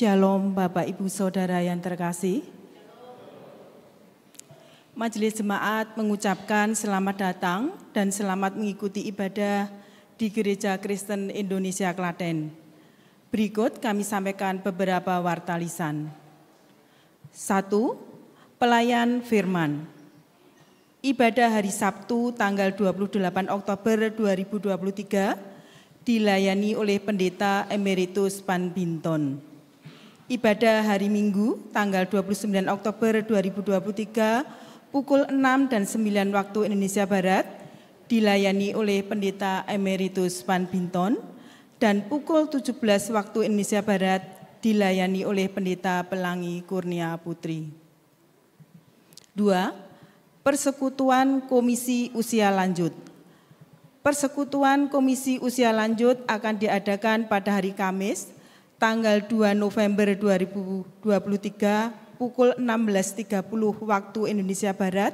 Shalom Bapak Ibu Saudara yang terkasih. Majelis Jemaat mengucapkan selamat datang dan selamat mengikuti ibadah di Gereja Kristen Indonesia Klaten. Berikut kami sampaikan beberapa warta lisan. 1. Pelayan firman. Ibadah hari Sabtu tanggal 28 Oktober 2023 dilayani oleh Pendeta Emeritus Pan Binton. Ibadah hari Minggu tanggal 29 Oktober 2023 pukul 6 dan 9 waktu Indonesia Barat dilayani oleh Pendeta Emeritus Pan Binton dan pukul 17 waktu Indonesia Barat dilayani oleh Pendeta Pelangi Kurnia Putri. 2. Persekutuan Komisi Usia Lanjut. Persekutuan Komisi Usia Lanjut akan diadakan pada hari Kamis tanggal 2 November 2023 pukul 16.30 waktu Indonesia Barat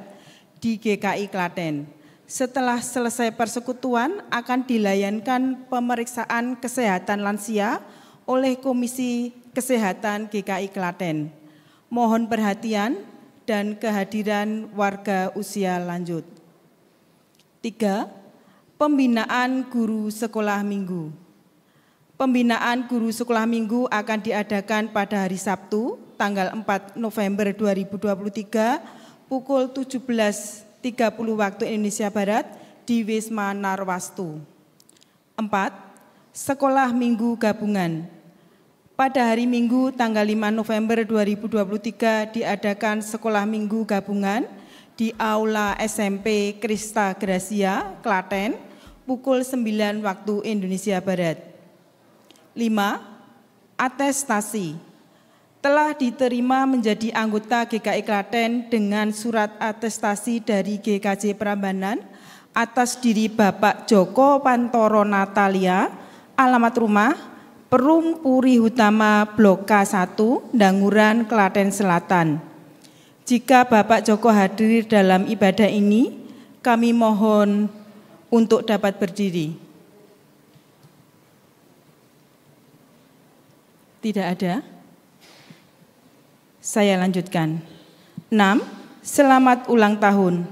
di GKI Klaten. Setelah selesai persekutuan akan dilayankan pemeriksaan kesehatan lansia oleh Komisi Kesehatan GKI Klaten. Mohon perhatian dan kehadiran warga usia lanjut. 3. Pembinaan guru sekolah minggu. Pembinaan guru sekolah minggu akan diadakan pada hari Sabtu, tanggal 4 November 2023, pukul 17.30 waktu Indonesia Barat di Wisma Narwastu. 4. Sekolah Minggu Gabungan. Pada hari Minggu, tanggal 5 November 2023, diadakan Sekolah Minggu Gabungan di Aula SMP Krista Gracia, Klaten, pukul 9 waktu Indonesia Barat. 5. Atestasi. Telah diterima menjadi anggota GKI Klaten dengan surat atestasi dari GKJ Prambanan atas diri Bapak Joko Pantoro Natalia, alamat rumah Perum Puri Utama Blok K1, Danguran, Klaten Selatan. Jika Bapak Joko hadir dalam ibadah ini, kami mohon untuk dapat berdiri. Tidak ada. Saya lanjutkan. 6. Selamat ulang tahun.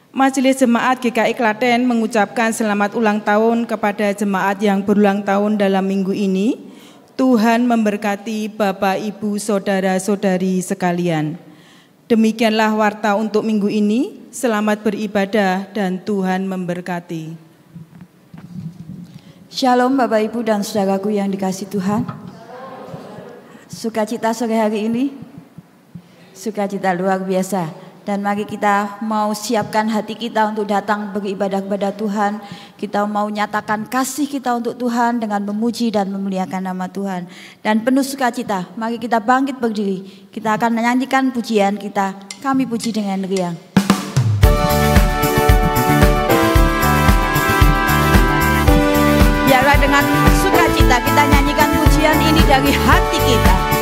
Majelis Jemaat GKI Klaten mengucapkan selamat ulang tahun kepada jemaat yang berulang tahun dalam minggu ini. Tuhan memberkati Bapak, Ibu, Saudara-saudari sekalian. Demikianlah warta untuk minggu ini. Selamat beribadah dan Tuhan memberkati. Shalom Bapak, Ibu, dan saudaraku yang dikasihi Tuhan. Sukacita sore hari ini, sukacita luar biasa. Dan mari kita mau siapkan hati kita untuk datang beribadah kepada Tuhan. Kita mau nyatakan kasih kita untuk Tuhan dengan memuji dan memuliakan nama Tuhan. Dan penuh sukacita, mari kita bangkit berdiri. Kita akan menyanyikan pujian kita. Kami puji dengan riang. Biarlah dengan sukacita kita nyanyikan pujian ini dari hati kita. Kami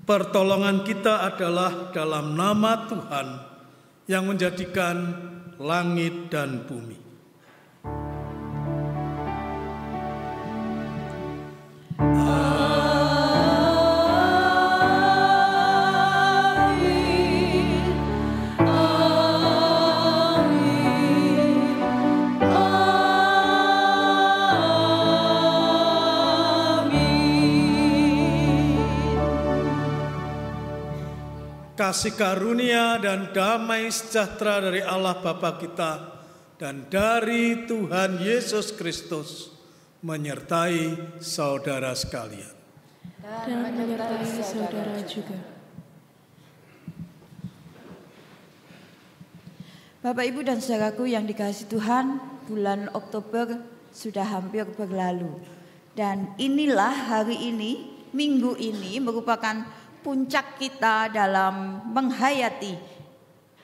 Pertolongan kita adalah dalam nama Tuhan yang menjadikan langit dan bumi. Kasih karunia dan damai sejahtera dari Allah Bapa kita dan dari Tuhan Yesus Kristus menyertai saudara sekalian. Dan menyertai saudara juga. Bapak, Ibu, dan saudaraku yang dikasihi Tuhan, bulan Oktober sudah hampir berlalu. Dan inilah hari ini, minggu ini merupakan puncak kita dalam menghayati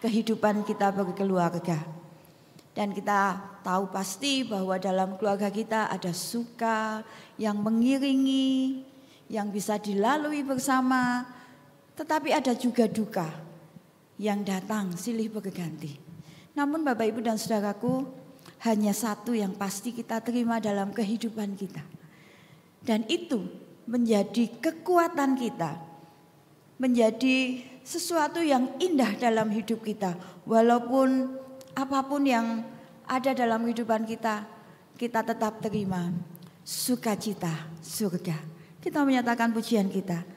kehidupan kita berkeluarga. Dan kita tahu pasti bahwa dalam keluarga kita ada suka yang mengiringi, yang bisa dilalui bersama, tetapi ada juga duka yang datang silih berganti. Namun Bapak, Ibu, dan saudaraku, hanya satu yang pasti kita terima dalam kehidupan kita. Dan itu menjadi kekuatan kita, menjadi sesuatu yang indah dalam hidup kita. Walaupun apapun yang ada dalam kehidupan kita, kita tetap terima sukacita surga. Kita menyatakan pujian kita,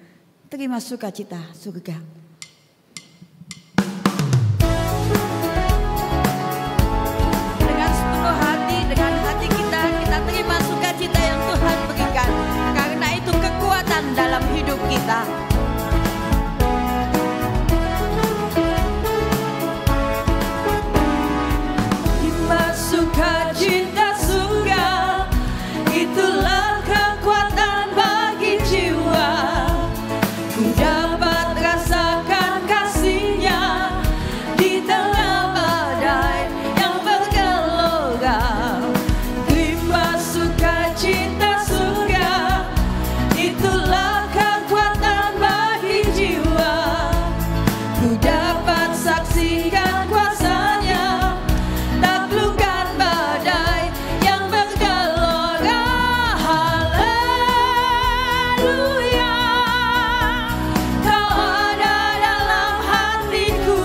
terima sukacita surga. Dengan sepenuh hati, dengan hati kita terima sukacita yang Tuhan berikan. Karena itu kekuatan dalam hidup kita. Sukacita surga, itulah kekuatan bagi jiwa. Ku dapat rasakan kasih-Nya di tengah badai yang bergelora. Terima sukacita surga, itulah kekuatan bagi jiwa. Ku dapat saksikan kuasa-Nya, taklukkan badai yang bergelora. Haleluya, Kau ada dalam hatiku,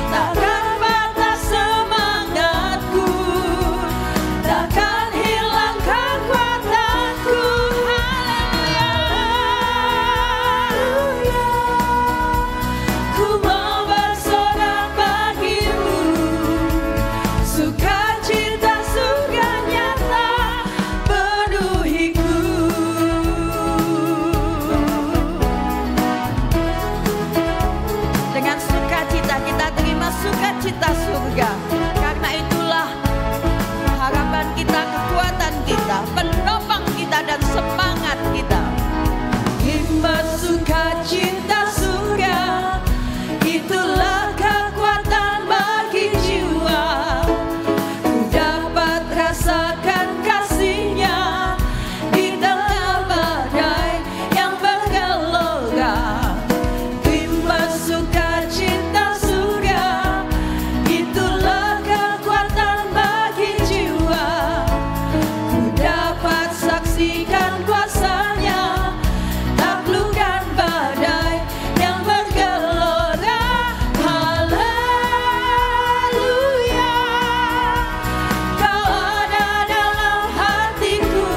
takkan batas semangatku, takkan hilang kekuatanku. Haleluya, ku mau bersorak bagimu, sukacita surga nyata penuhiku. Dengan sukacita kita terima sukacita surga. Karena itulah harapan kita, kekuatan kita, penopang kita, dan semangat kita. Terima sukacita surga, itulah kekuatan bagi jiwa. Ku dapat rasakan kasih-Nya di tengah badai yang bergelora. Terima sukacita surga, itulah kekuatan bagi jiwa. Ku dapat saksikan kuasa-Nya, taklukkan badai yang bergelora. Haleluya, Kau ada dalam hatiku,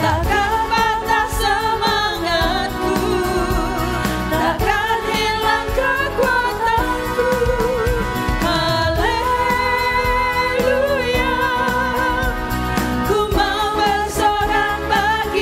takkan batas semangatku, takkan hilang kekuatanku. Haleluya, ku mau bersorak bagimu,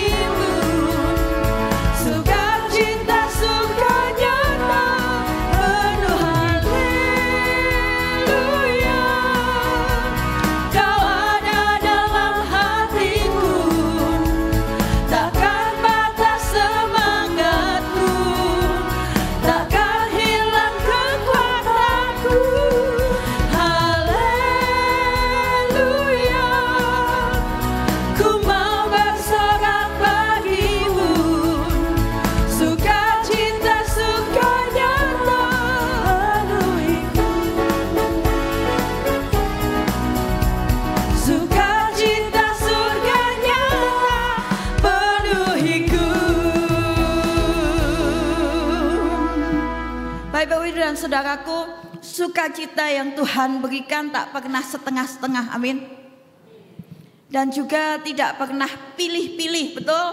dan saudaraku, sukacita yang Tuhan berikan tak pernah setengah-setengah, amin. Dan juga tidak pernah pilih-pilih, betul?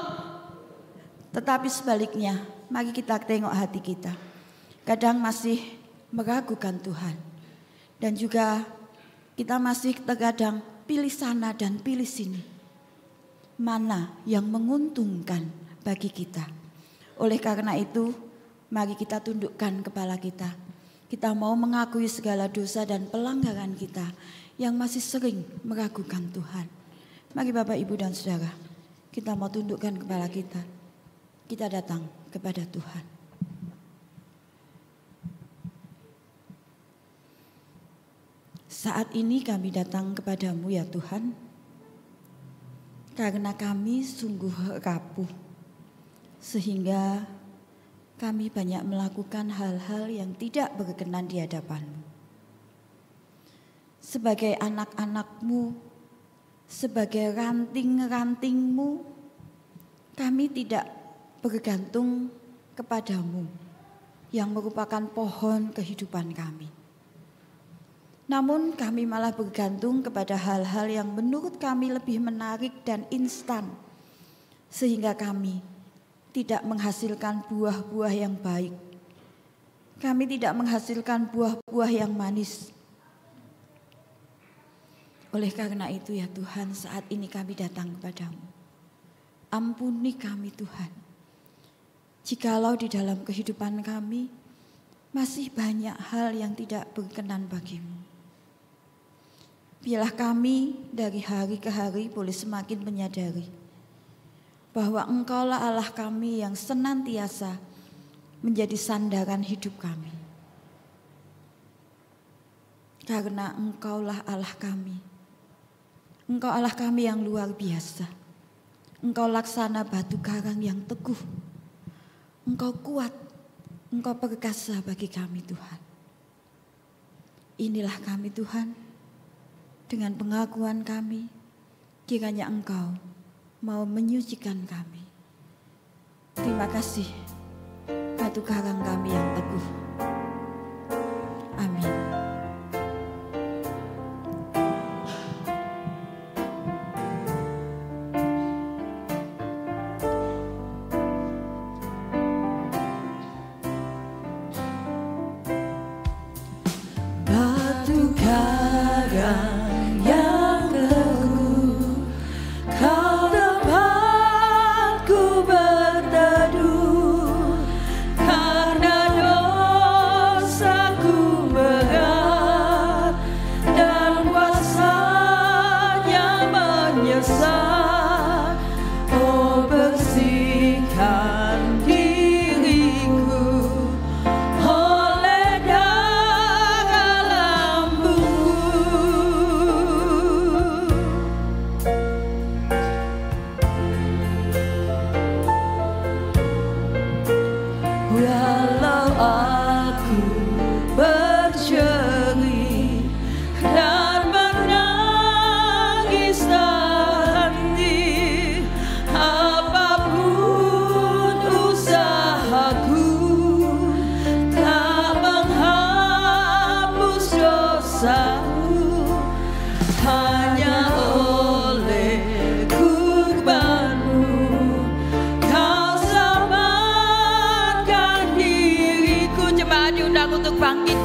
Tetapi sebaliknya, mari kita tengok hati kita. Kadang masih meragukan Tuhan. Dan juga kita masih terkadang pilih sana dan pilih sini. Mana yang menguntungkan bagi kita. Oleh karena itu, mari kita tundukkan kepala kita. Kita mau mengakui segala dosa dan pelanggaran kita yang masih sering meragukan Tuhan. Mari Bapak, Ibu, dan Saudara, kita mau tundukkan kepala kita. Kita datang kepada Tuhan. Saat ini kami datang kepadamu ya Tuhan, karena kami sungguh rapuh, sehingga kami banyak melakukan hal-hal yang tidak berkenan di hadapan-Mu. Sebagai anak-anak-Mu, sebagai ranting-ranting-Mu, kami tidak bergantung kepadamu yang merupakan pohon kehidupan kami. Namun kami malah bergantung kepada hal-hal yang menurut kami lebih menarik dan instan. Sehingga kami tidak menghasilkan buah-buah yang baik. Kami tidak menghasilkan buah-buah yang manis. Oleh karena itu ya Tuhan, saat ini kami datang kepadamu. Ampuni kami Tuhan. Jikalau di dalam kehidupan kami masih banyak hal yang tidak berkenan bagimu. Biarlah kami dari hari ke hari boleh semakin menyadari bahwa Engkaulah Allah kami yang senantiasa menjadi sandaran hidup kami. Karena Engkaulah Allah kami. Engkau Allah kami yang luar biasa. Engkau laksana batu karang yang teguh. Engkau kuat, Engkau perkasa bagi kami Tuhan. Inilah kami Tuhan, dengan pengakuan kami, kiranya Engkau mau menyucikan kami. Terima kasih, batu karang kami yang teguh. Amin.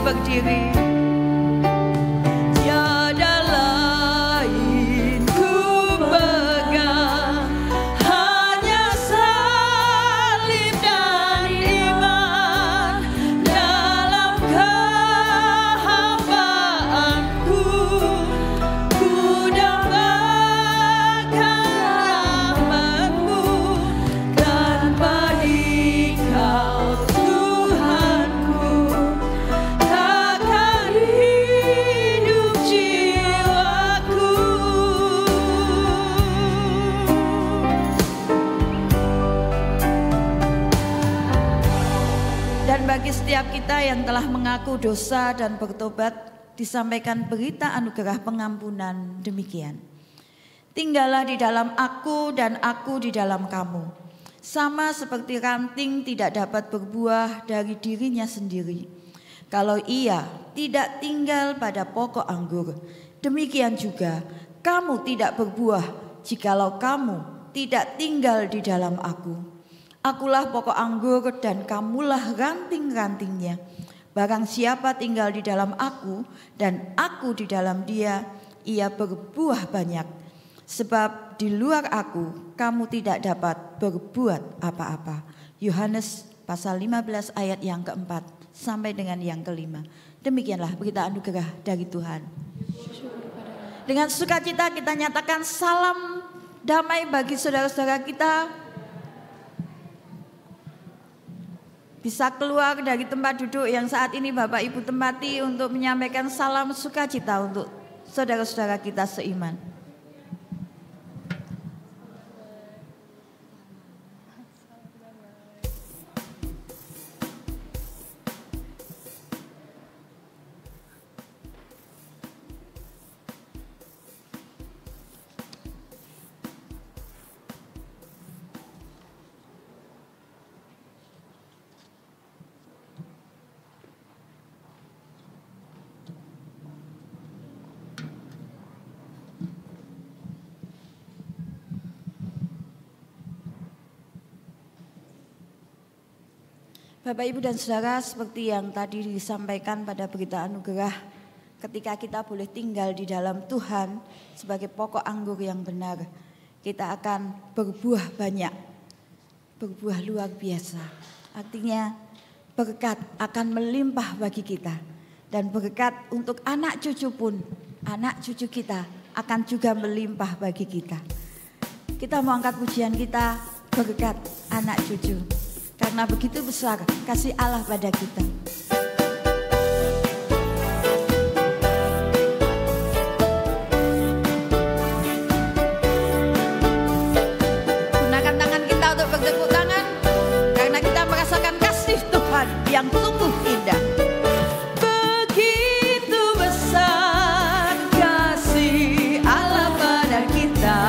berdiri. Tiada lain ku pegang, hanya salib dan iman. Dalam kehambaanku ku dambakan rahmat-Mu, tanpa Dikau Tuhanku takkan hidup jiwaku. Dan bagi setiap kita yang telah mengaku dosa dan bertobat, disampaikan berita anugerah pengampunan demikian. Tinggallah di dalam aku dan aku di dalam kamu. Sama seperti ranting tidak dapat berbuah dari dirinya sendiri, Kalau ia tidak tinggal pada pokok anggur, demikian juga kamu tidak berbuah jikalau kamu tidak tinggal di dalam aku. Akulah pokok anggur dan kamulah ranting-rantingnya. Barang siapa tinggal di dalam aku dan aku di dalam dia, ia berbuah banyak. Sebab di luar aku kamu tidak dapat berbuat apa-apa. Yohanes pasal 15 ayat yang keempat sampai dengan yang kelima. Demikianlah berita anugerah dari Tuhan. Dengan sukacita kita nyatakan salam damai bagi saudara-saudara kita. Bisa keluar dari tempat duduk yang saat ini Bapak Ibu tempati untuk menyampaikan salam sukacita untuk saudara-saudara kita seiman. Bapak Ibu dan Saudara, seperti yang tadi disampaikan pada berita anugerah, ketika kita boleh tinggal di dalam Tuhan sebagai pokok anggur yang benar, kita akan berbuah banyak, berbuah luar biasa. Artinya berkat akan melimpah bagi kita, dan berkat untuk anak cucu pun, anak cucu kita akan juga melimpah bagi kita. Kita mau angkat pujian kita, berkat anak cucu. Karena begitu besar kasih Allah pada kita. Gunakan tangan kita untuk bertepuk tangan, karena kita merasakan kasih Tuhan yang sungguh indah. Begitu besar kasih Allah pada kita.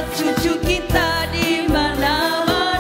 Cucu kita di mana-mana.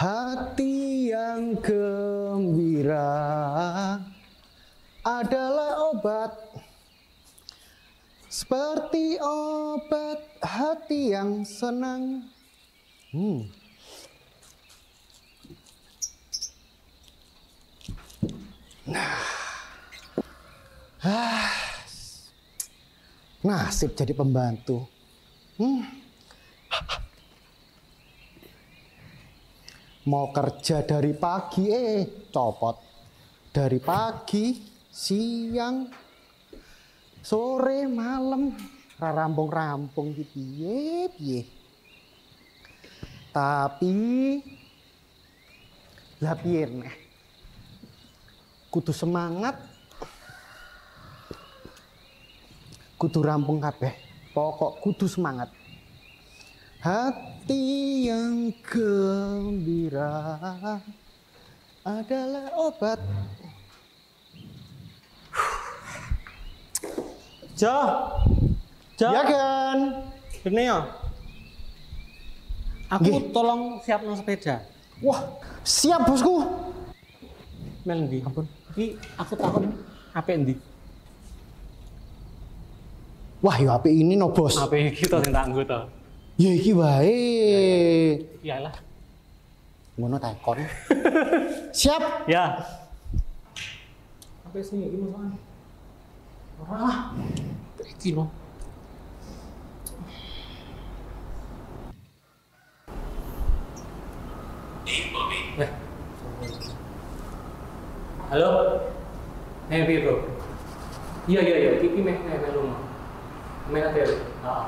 Hati yang gembira adalah obat, seperti obat hati yang senang. Nasib jadi pembantu. Mau kerja dari pagi, copot. Dari pagi, siang, sore, malam, rampung-rampung gitu. Piye. Tapi, lah piye neh. Kudu semangat. Kudu rampung kabeh. Pokok kudu semangat. Hati yang gembira adalah obat. Jo. Ya kan? Ini ya. Aku tolong siapno sepeda. Wah, siap bosku. Mel ndi? Ampun. Iki aku takon HP ndi? Wah, ya HP ini no bos. HP iki to sing tak nggo to. Ya iki wae. Iyalah. Ngono takon. Siap. Ya. HP sing iki masakan. Ora lah. Iki no. Halo. Bro. Iya. Iki meh rumah. Meh ada. Heeh.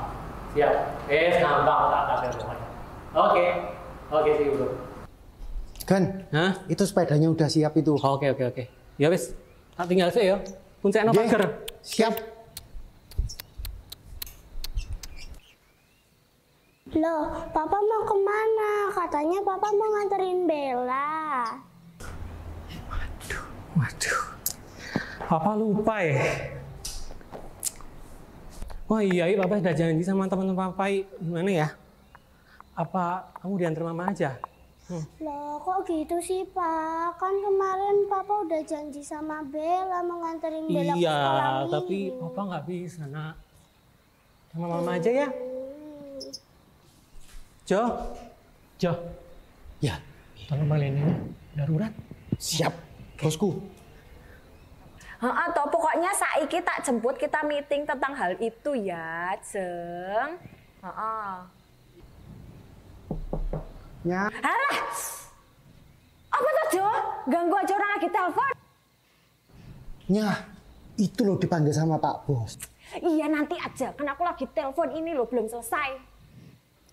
Siap. Gampang tak ada. Oke sih bro. Gan. Hah? Itu sepedanya udah siap itu. Oke. Ya wis. Tak tinggal sih ya. Kuncekno pager. Siap. Loh, Papa mau kemana? Katanya Papa mau nganterin Bella. Waduh. Papa lupa ya. Oh iya, Papa sudah janji sama teman-teman Papa. Gimana ya? Apa kamu diantar Mama aja? Loh, kok gitu sih, Pak? Kan kemarin Papa udah janji sama Bella mau nganterin Bella ke sekolah Iya, minggu. tapi Papa nggak bisa, Nak. Sama Mama aja ya. Jo. Ya. Tolong balikin ini. Darurat. Siap, bosku. Atau pokoknya saiki tak jemput kita meeting tentang hal itu ya, Jeng. Ya. Alah, apa tuh Jo? Ganggu aja orang lagi telepon. Ya, itu loh dipanggil sama Pak Bos. Iya nanti aja, kan aku lagi telepon ini loh belum selesai.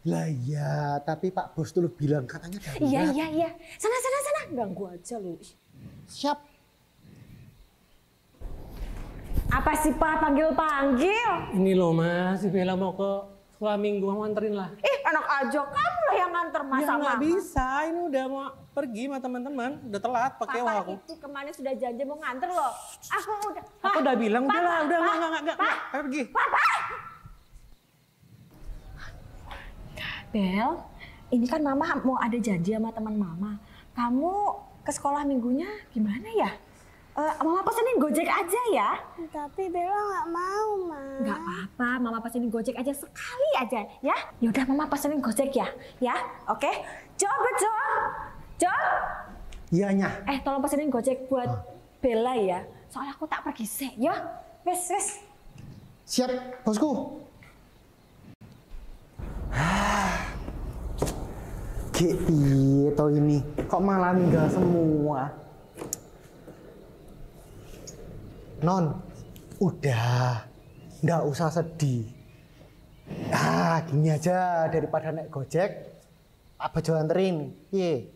Lah ya, tapi Pak Bos tuh bilang katanya darurat. Iya. Sana. Ganggu aja loh. Siap. Apa sih Pak panggil? Ini loh Mas, si Bella mau ke sekolah minggu, mau anterin lah. Enak aja, kamu lah yang nganter Mas Ya sama nggak Mama. bisa, ini udah mau pergi sama teman-teman, udah telat pakai Papa aku. itu kemarin sudah janji mau nganter loh. Aku udah bilang, udah lah, udah nggak, pergi. Papa! Bel, ini kan Mama mau ada janji sama teman Mama. Kamu ke sekolah minggunya gimana ya? Mama pesenin Gojek aja ya. Tapi Bella nggak mau, Ma. Nggak apa-apa, Mama pesenin Gojek aja sekali aja ya. Yaudah Mama pesenin Gojek ya. Ya, oke? Jo. Iya, Nya. Tolong pesenin Gojek buat Bella ya. Soalnya aku tak pergi sih, ya. Wes. Siap, bosku. Gitu ini. Kok malah ninggal semua? Non, udah. Nggak usah sedih. Gini aja, daripada naik Gojek, Pak Bejo anterin. Piye?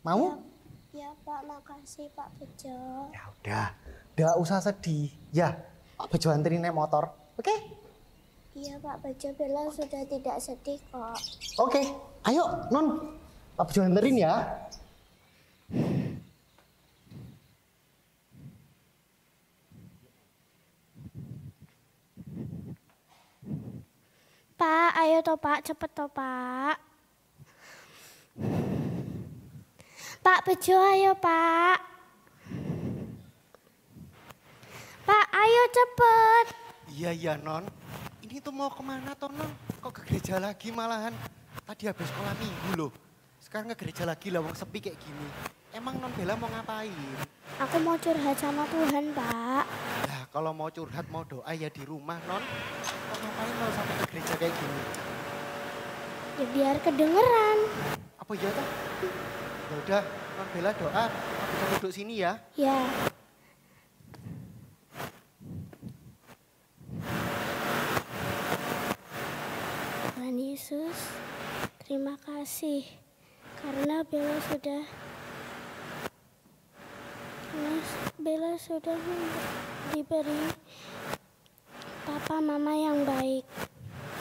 Mau? Ya Pak, makasih Pak Bejo. Ya udah, nggak usah sedih. Ya, Pak Bejo anterin naik motor. Oke? Iya Pak Bejo, Bella sudah tidak sedih kok. Oke, ayo Non. Pak Bejo anterin ya. Pak, ayo toh Pak, cepet toh Pak. Pak Bejo, ayo Pak. Pak, ayo cepet. Iya Non. Ini tuh mau kemana toh Non? Kok ke gereja lagi malahan? Tadi habis sekolah minggu loh. Sekarang ke gereja lagi lah, wong sepi kayak gini. Emang Non Bella mau ngapain? Aku mau curhat sama Tuhan Pak. Nah kalau mau curhat mau doa ya di rumah Non. Kok ngapain mau sampai ke gereja kayak gini? Ya biar kedengeran. Apa iya toh? Ya udah Non Bella doa. Kita duduk sini ya. Ya. Tuhan Yesus, terima kasih karena Bella sudah diberi papa mama yang baik.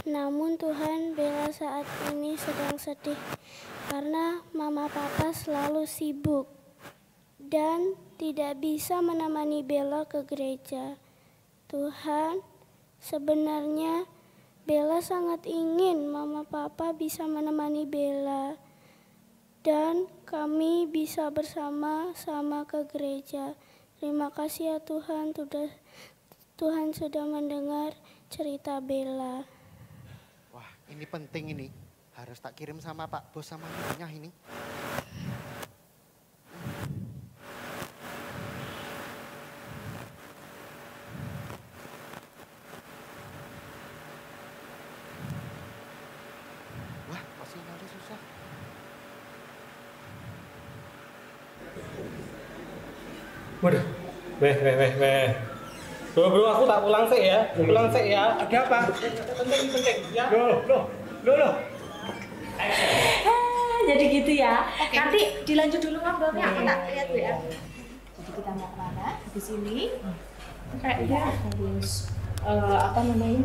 Namun Tuhan, Bella saat ini sedang sedih karena mama papa selalu sibuk dan tidak bisa menemani Bella ke gereja. Tuhan, sebenarnya Bella sangat ingin mama papa bisa menemani Bella dan kami bisa bersama-sama ke gereja. Terima kasih ya Tuhan, Tuhan sudah mendengar cerita Bella. Wah ini penting ini. Harus tak kirim sama Pak Bos sama ibunya ini. Wah kok sinyalnya susah. Waduh, Bro, aku tak pulang sih ya. Ada apa? Penting ya. Loh. Jadi gitu ya. Okay. Nanti dilanjut dulu ngobrolnya. Aku tak lihat ya. Jadi kita mau kemana? Di sini. Kayaknya harus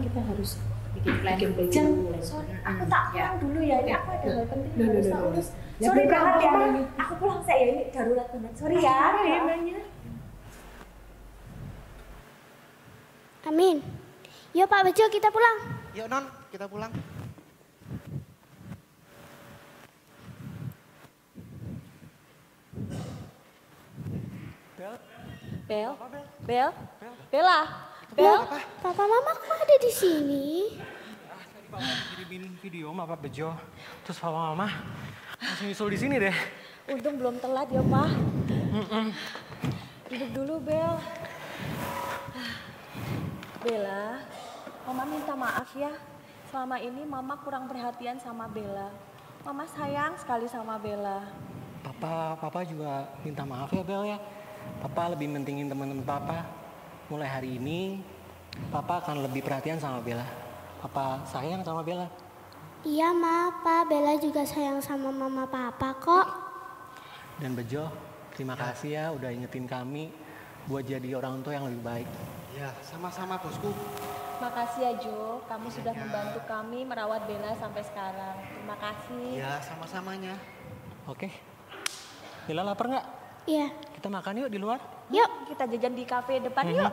kita harus bikin plan dulu. Sorry, aku tak pulang dulu ya. Ini aku ada hal penting harus tak urus. Sorry banget ya. Aku pulang saya ini darurat banget. Sorry ya. Amin. Yuk Pak Bejo, kita pulang. Yuk Non, kita pulang. Bella. Papa Mama kok ada di sini? Kirimin video sama Pak Bejo. Terus Papa Mama langsung nyusul di sini deh. Untung belum telat ya, Pak. Duduk dulu, Bel. Bella, Mama minta maaf ya. Selama ini Mama kurang perhatian sama Bella. Mama sayang sekali sama Bella. Papa juga minta maaf ya Bel ya. Papa lebih mentingin teman-teman Papa. Mulai hari ini, Papa akan lebih perhatian sama Bella. Papa sayang sama Bella. Iya Ma, Pak. Bella juga sayang sama Mama Papa kok. Dan Bejo, terima kasih ya udah ingetin kami buat jadi orang tua yang lebih baik. Ya, sama-sama bosku. Makasih ya Jo, kamu sudah membantu kami merawat Bella sampai sekarang. Terima kasih. Ya, sama-samanya. Oke. Bella lapar nggak? Iya. Kita makan yuk di luar. Yuk, kita jajan di kafe depan yuk.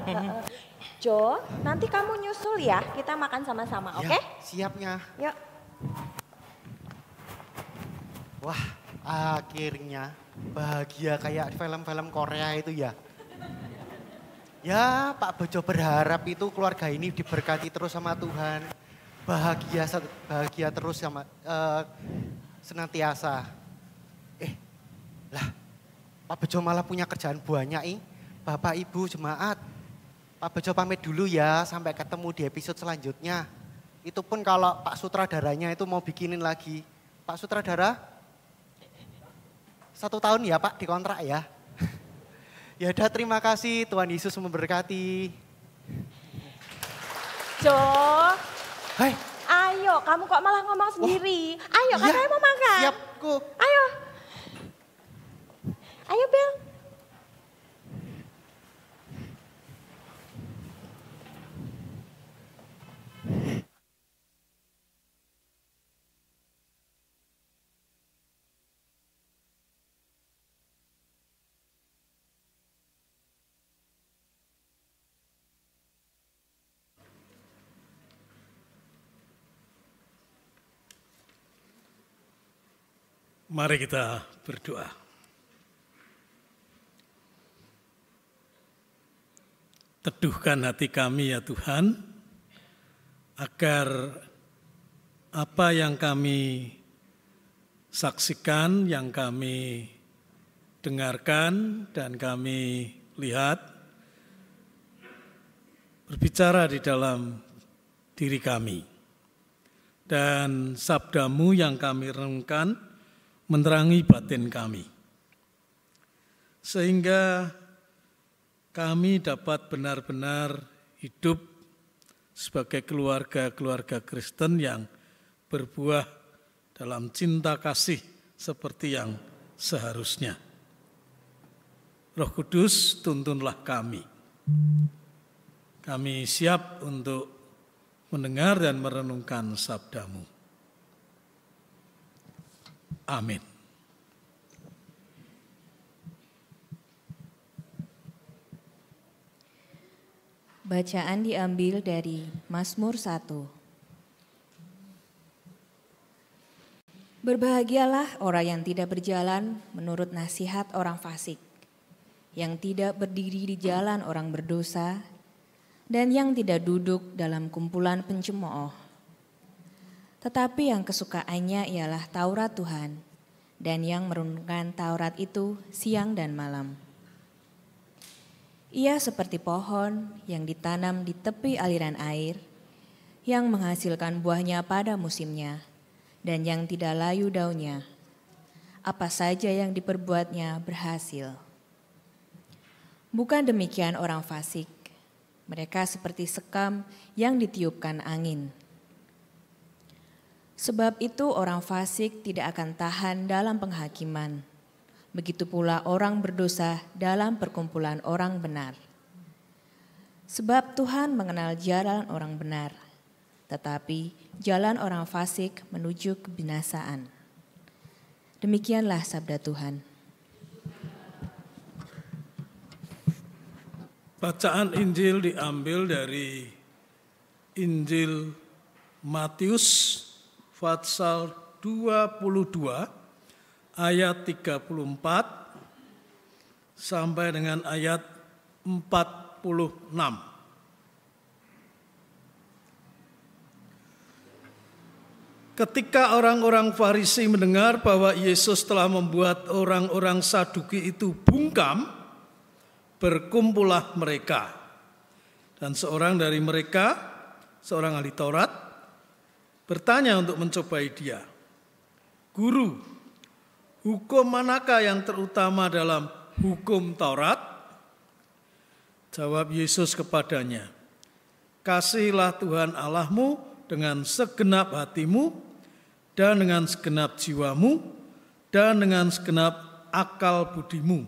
Jo, nanti kamu nyusul ya, kita makan sama-sama, oke? Siapnya. Yuk. Wah, akhirnya bahagia kayak film-film Korea itu ya. Ya, Pak Bejo berharap itu keluarga ini diberkati terus sama Tuhan. Bahagia terus sama senantiasa. Lah, Pak Bejo malah punya kerjaan banyak. Bapak, Ibu, jemaat. Pak Bejo pamit dulu ya, sampai ketemu di episode selanjutnya. Itu pun kalau Pak Sutradaranya itu mau bikinin lagi. Pak Sutradara, 1 tahun ya Pak dikontrak ya. Ya udah, terima kasih, Tuhan Yesus memberkati. Jo. Hai. Ayo, kamu kok malah ngomong sendiri. Ayo, katanya mau makan. Siap, adikku. Ayo. Ayo, Bel. Mari kita berdoa. Teduhkan hati kami ya Tuhan, agar apa yang kami saksikan, yang kami dengarkan dan kami lihat, berbicara di dalam diri kami. Dan sabdamu yang kami renungkan, menerangi batin kami, sehingga kami dapat benar-benar hidup sebagai keluarga-keluarga Kristen yang berbuah dalam cinta kasih seperti yang seharusnya. Roh Kudus, tuntunlah kami. Kami siap untuk mendengar dan merenungkan sabdamu. Amin. Bacaan diambil dari Mazmur 1. Berbahagialah orang yang tidak berjalan menurut nasihat orang fasik, yang tidak berdiri di jalan orang berdosa, dan yang tidak duduk dalam kumpulan pencemooh. Tetapi yang kesukaannya ialah Taurat Tuhan, dan yang merenungkan Taurat itu siang dan malam. Ia seperti pohon yang ditanam di tepi aliran air, yang menghasilkan buahnya pada musimnya, dan yang tidak layu daunnya. Apa saja yang diperbuatnya berhasil. Bukan demikian orang fasik, mereka seperti sekam yang ditiupkan angin. Sebab itu orang fasik tidak akan tahan dalam penghakiman. Begitu pula orang berdosa dalam perkumpulan orang benar. Sebab Tuhan mengenal jalan orang benar, tetapi jalan orang fasik menuju kebinasaan. Demikianlah sabda Tuhan. Bacaan Injil diambil dari Injil Matius pasal 22 ayat 34 sampai dengan ayat 46. Ketika orang-orang Farisi mendengar bahwa Yesus telah membuat orang-orang Saduki itu bungkam, berkumpullah mereka. Dan seorang dari mereka, seorang ahli Taurat, bertanya untuk mencobai dia, "Guru, hukum manakah yang terutama dalam hukum Taurat?" Jawab Yesus kepadanya, "Kasihilah Tuhan Allahmu dengan segenap hatimu, dan dengan segenap jiwamu, dan dengan segenap akal budimu.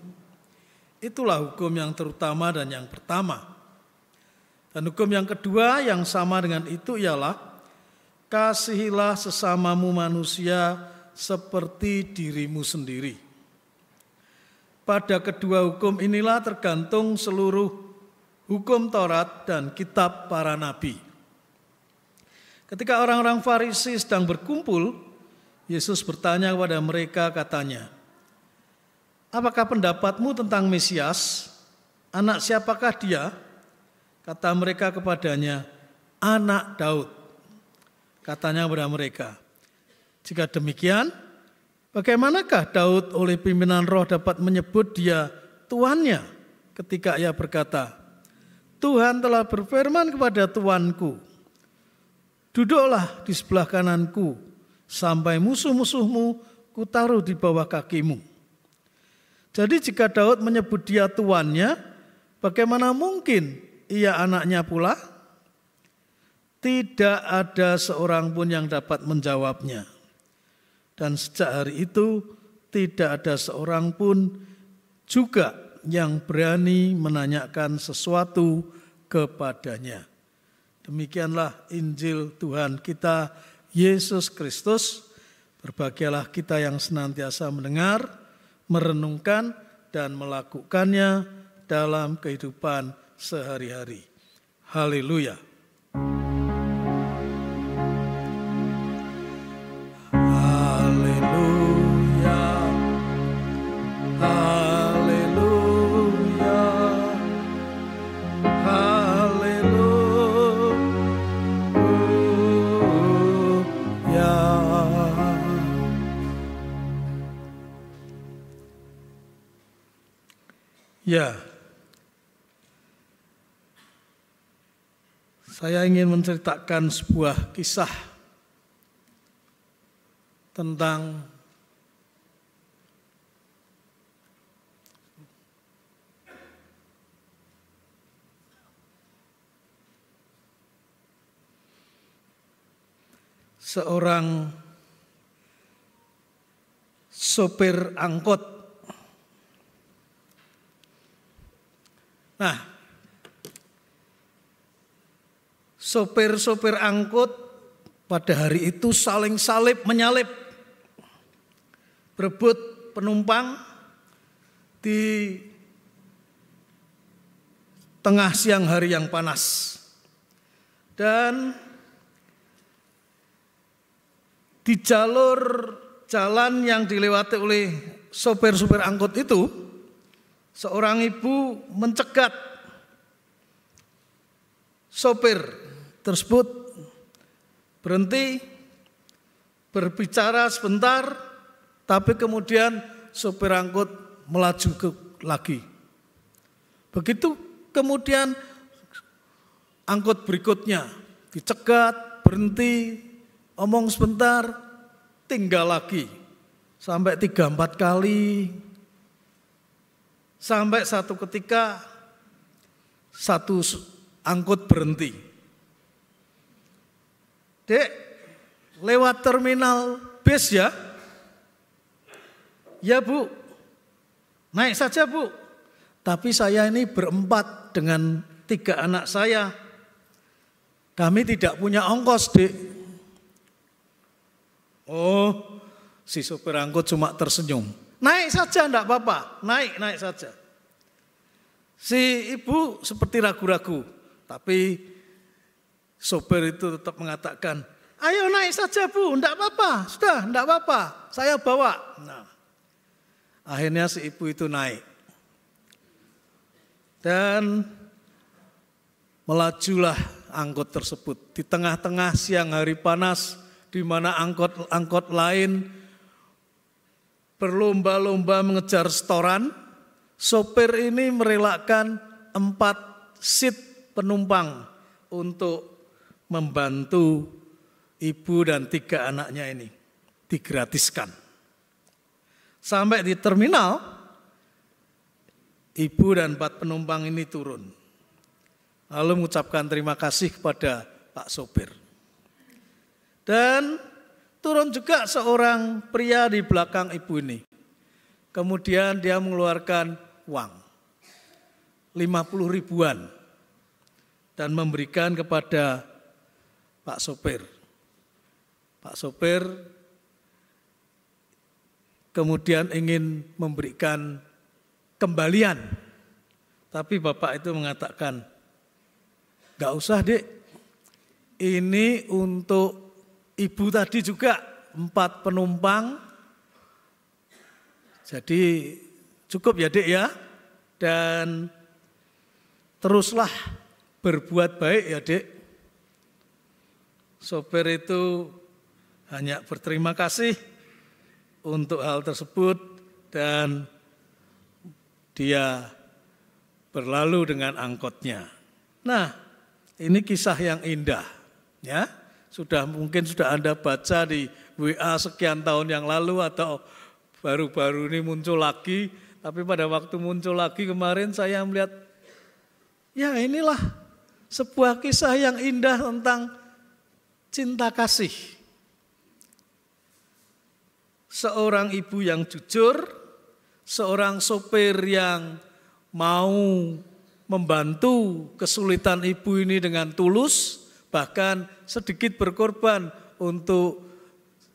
Itulah hukum yang terutama dan yang pertama. Dan hukum yang kedua yang sama dengan itu ialah, kasihilah sesamamu manusia seperti dirimu sendiri. Pada kedua hukum inilah tergantung seluruh hukum Taurat dan kitab para nabi." Ketika orang-orang Farisi sedang berkumpul, Yesus bertanya kepada mereka, katanya, "Apakah pendapatmu tentang Mesias? Anak siapakah dia?" Kata mereka kepadanya, "Anak Daud." Katanya kepada mereka, "Jika demikian, bagaimanakah Daud oleh pimpinan roh dapat menyebut dia tuannya ketika ia berkata, 'Tuhan telah berfirman kepada Tuanku, duduklah di sebelah kananku sampai musuh-musuhmu kutaruh di bawah kakimu.' Jadi jika Daud menyebut dia tuannya, bagaimana mungkin ia anaknya pula?" Tidak ada seorang pun yang dapat menjawabnya. Dan sejak hari itu tidak ada seorang pun juga yang berani menanyakan sesuatu kepadanya. Demikianlah Injil Tuhan kita Yesus Kristus. Berbahagialah kita yang senantiasa mendengar, merenungkan, dan melakukannya dalam kehidupan sehari-hari. Haleluya. Ya, saya ingin menceritakan sebuah kisah tentang seorang sopir angkot. Nah, sopir-sopir angkut pada hari itu saling salib menyalip, berebut penumpang di tengah siang hari yang panas. Dan di jalur jalan yang dilewati oleh sopir-sopir angkut itu, seorang ibu mencegat sopir tersebut berhenti, berbicara sebentar, tapi kemudian sopir angkut melaju lagi. Begitu kemudian angkut berikutnya dicegat, berhenti, omong sebentar, tinggal lagi. Sampai 3-4 kali. Sampai satu ketika satu angkut berhenti. Dek, lewat terminal bis ya? Ya Bu, naik saja Bu. Tapi saya ini berempat dengan 3 anak saya. Kami tidak punya ongkos, Dek. Oh, si sopir angkut cuma tersenyum. Naik saja enggak apa-apa, naik saja. Si ibu seperti ragu-ragu, tapi sopir itu tetap mengatakan, ayo naik saja Bu, enggak apa-apa, sudah enggak apa-apa, saya bawa. Nah, akhirnya si ibu itu naik. Dan melajulah angkot tersebut di tengah-tengah siang hari panas, di mana angkot lain berlomba-lomba mengejar setoran. Sopir ini merelakan 4 seat penumpang untuk membantu ibu dan 3 anaknya ini, digratiskan. Sampai di terminal, ibu dan 4 penumpang ini turun. Lalu mengucapkan terima kasih kepada Pak sopir. Dan turun juga seorang pria di belakang ibu ini. Kemudian dia mengeluarkan uang 50 ribuan dan memberikan kepada Pak sopir. Pak sopir kemudian ingin memberikan kembalian. Tapi bapak itu mengatakan, gak usah Dek, ini untuk ibu tadi juga 4 penumpang. Jadi cukup ya Dek ya. Dan teruslah berbuat baik ya Dek. Sopir itu hanya berterima kasih untuk hal tersebut dan dia berlalu dengan angkotnya. Nah, ini kisah yang indah ya. Mungkin sudah Anda baca di WA sekian tahun yang lalu atau baru-baru ini muncul lagi. Tapi pada waktu muncul lagi kemarin saya melihat, ya inilah sebuah kisah yang indah tentang cinta kasih. seorang ibu yang jujur, seorang sopir yang mau membantu kesulitan ibu ini dengan tulus, bahkan sedikit berkorban untuk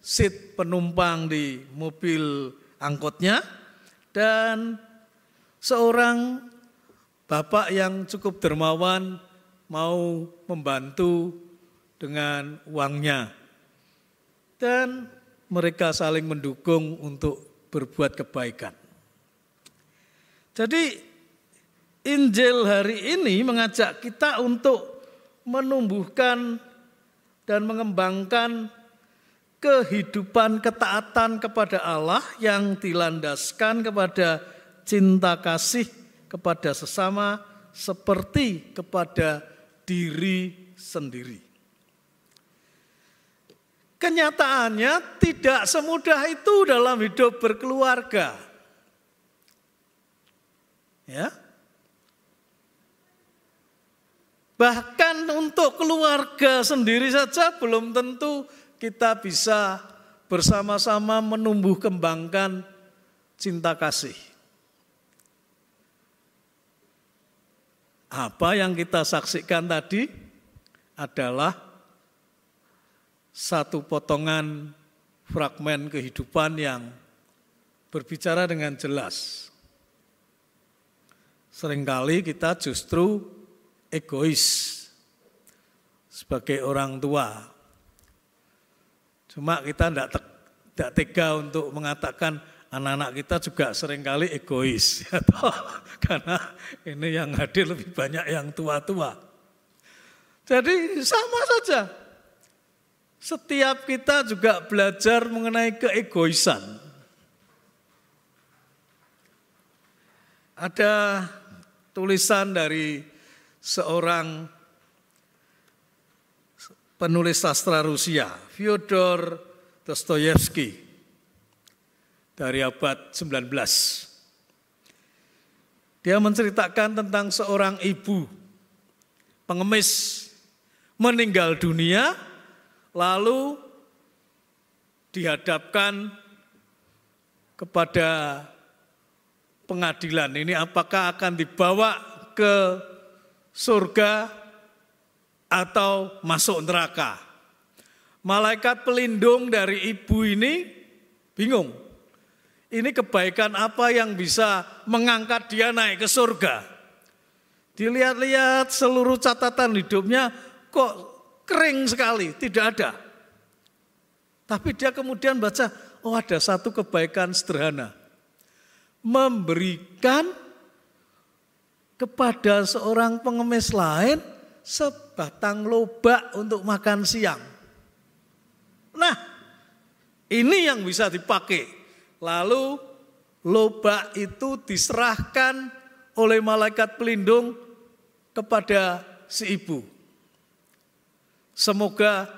seat penumpang di mobil angkotnya, dan seorang bapak yang cukup dermawan mau membantu dengan uangnya. Dan mereka saling mendukung untuk berbuat kebaikan. Jadi Injil hari ini mengajak kita untuk menumbuhkan dan mengembangkan kehidupan ketaatan kepada Allah yang dilandaskan kepada cinta kasih kepada sesama seperti kepada diri sendiri. Kenyataannya tidak semudah itu dalam hidup berkeluarga. Ya. Bahkan untuk keluarga sendiri saja belum tentu kita bisa bersama-sama menumbuh kembangkan cinta kasih. Apa yang kita saksikan tadi adalah satu potongan fragmen kehidupan yang berbicara dengan jelas. Seringkali kita justru egois sebagai orang tua. Cuma kita tidak tega untuk mengatakan anak-anak kita juga seringkali egois. Karena ini yang hadir lebih banyak yang tua-tua. Jadi sama saja. Setiap kita juga belajar mengenai keegoisan. Ada tulisan dari seorang penulis sastra Rusia, Fyodor Dostoyevsky, dari abad 19. Dia menceritakan tentang seorang ibu pengemis meninggal dunia, lalu dihadapkan kepada pengadilan. Ini apakah akan dibawa ke surga atau masuk neraka. Malaikat pelindung dari ibu ini bingung. Ini kebaikan apa yang bisa mengangkat dia naik ke surga. Dilihat-lihat seluruh catatan hidupnya kok kering sekali, tidak ada. Tapi dia kemudian baca, oh ada satu kebaikan sederhana. Memberikan kepada seorang pengemis lain sebatang lobak untuk makan siang. Nah, ini yang bisa dipakai. Lalu lobak itu diserahkan oleh malaikat pelindung kepada si ibu. Semoga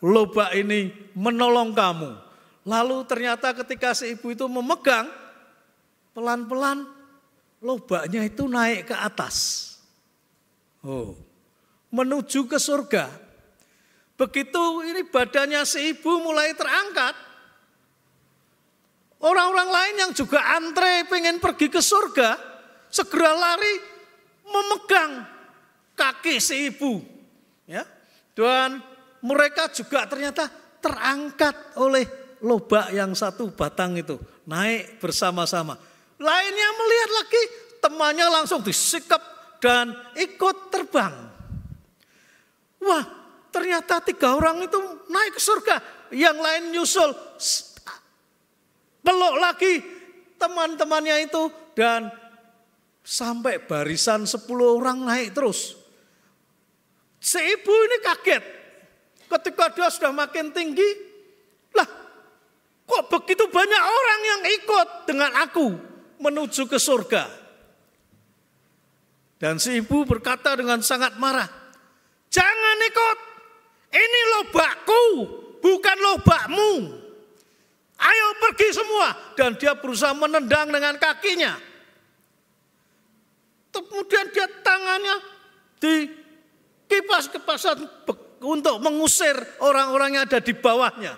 lobak ini menolong kamu. Lalu ternyata ketika si ibu itu memegang, pelan-pelan lobaknya itu naik ke atas. Oh, menuju ke surga. Begitu ini badannya si ibu mulai terangkat, orang-orang lain yang juga antre pengen pergi ke surga, segera lari memegang kaki si ibu. Ya. Dan mereka juga ternyata terangkat oleh lobak yang satu batang itu. Naik bersama-sama. Lainnya melihat lagi, temannya langsung disikap dan ikut terbang. Wah, ternyata 3 orang itu naik ke surga. Yang lain nyusul, peluk lagi teman-temannya itu. Dan sampai barisan 10 orang naik terus. Si ibu ini kaget. Ketika dia sudah makin tinggi, lah kok begitu banyak orang yang ikut dengan aku menuju ke surga. Dan si ibu berkata dengan sangat marah, jangan ikut, ini lobakku, bukan lobakmu. Ayo pergi semua. Dan dia berusaha menendang dengan kakinya. Kemudian dia tangannya kipas-kipasan untuk mengusir orang-orang yang ada di bawahnya.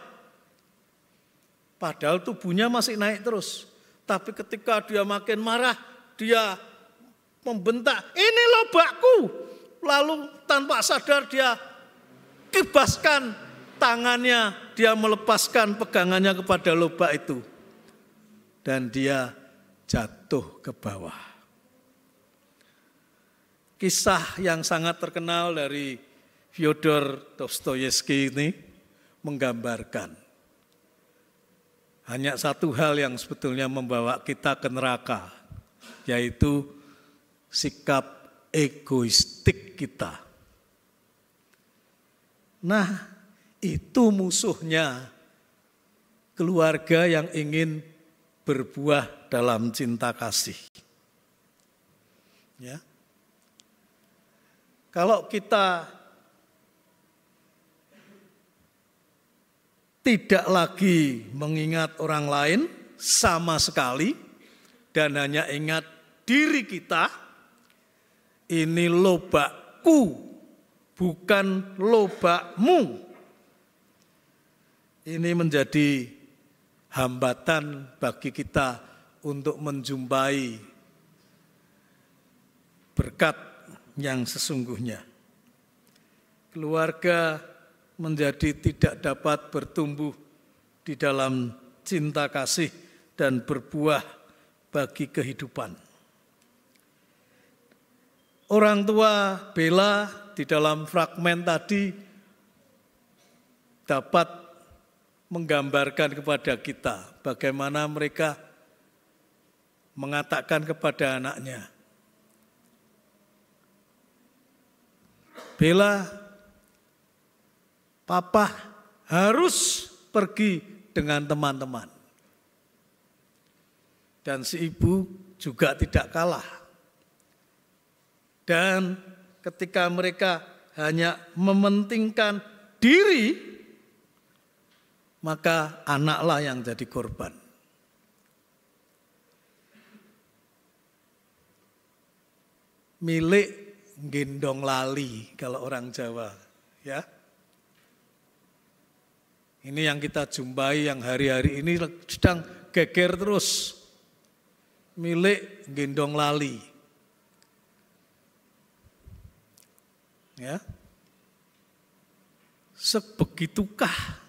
Padahal tubuhnya masih naik terus. Tapi ketika dia makin marah, dia membentak, ini lobakku. Lalu tanpa sadar dia kibaskan tangannya, dia melepaskan pegangannya kepada lobak itu. Dan dia jatuh ke bawah. Kisah yang sangat terkenal dari Fyodor Dostoyevsky ini menggambarkan hanya satu hal yang sebetulnya membawa kita ke neraka, yaitu sikap egoistik kita. Nah, itu musuhnya keluarga yang ingin berbuah dalam cinta kasih. Ya. Kalau kita tidak lagi mengingat orang lain sama sekali dan hanya ingat diri kita, ini lobakku, bukan lobakmu. Ini menjadi hambatan bagi kita untuk menjumpai berkat yang sesungguhnya. Keluarga menjadi tidak dapat bertumbuh di dalam cinta kasih dan berbuah bagi kehidupan. Orang tua Bella di dalam fragmen tadi dapat menggambarkan kepada kita bagaimana mereka mengatakan kepada anaknya, Bella, Papa harus pergi dengan teman-teman. Dan si ibu juga tidak kalah. Dan ketika mereka hanya mementingkan diri, maka anaklah yang jadi korban. Milik gendong lali kalau orang Jawa, ya. Ini yang kita jumpai yang hari-hari ini sedang geger terus. Milik gendong lali. Ya. Sebegitukah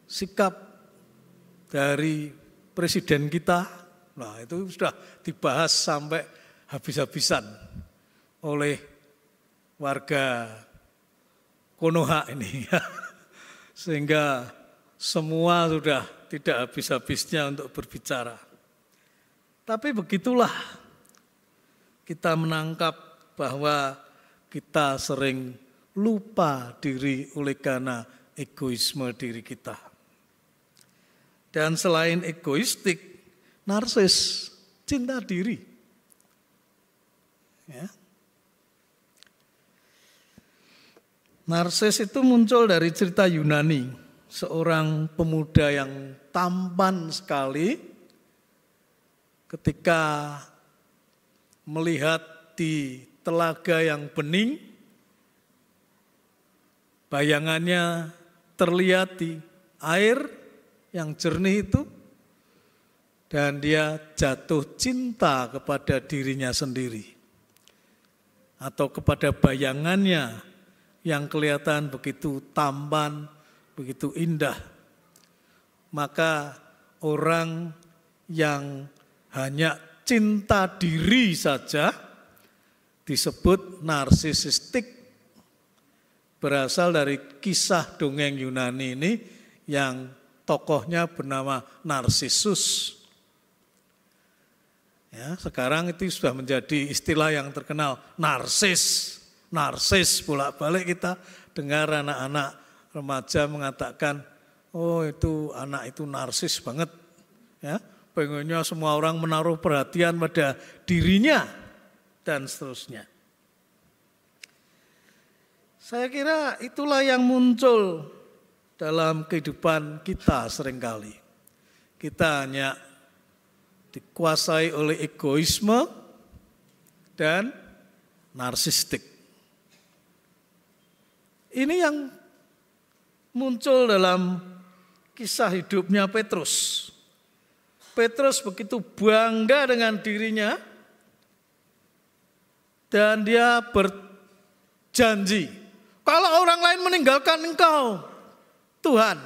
sikap dari presiden kita? Nah, itu sudah dibahas sampai habis-habisan oleh warga Konoha ini. Sehingga semua sudah tidak habis-habisnya untuk berbicara. Tapi begitulah kita menangkap bahwa kita sering lupa diri oleh karena egoisme diri kita. Dan selain egoistik, narsis, cinta diri. Ya. Narsis itu muncul dari cerita Yunani, seorang pemuda yang tampan sekali ketika melihat di telaga yang bening, bayangannya terlihat di air yang jernih itu, dan dia jatuh cinta kepada dirinya sendiri atau kepada bayangannya yang kelihatan begitu tampan, begitu indah. Maka orang yang hanya cinta diri saja disebut narsisistik, berasal dari kisah dongeng Yunani ini yang tokohnya bernama Narsisus. Ya, sekarang itu sudah menjadi istilah yang terkenal, narsis. Narsis, bolak-balik kita dengar anak-anak remaja mengatakan, oh itu anak itu narsis banget. Ya, pengennya semua orang menaruh perhatian pada dirinya dan seterusnya. Saya kira itulah yang muncul dalam kehidupan kita seringkali. Kita hanya dikuasai oleh egoisme dan narsistik. Ini yang muncul dalam kisah hidupnya Petrus. Petrus begitu bangga dengan dirinya dan dia berjanji, kalau orang lain meninggalkan engkau, Tuhan,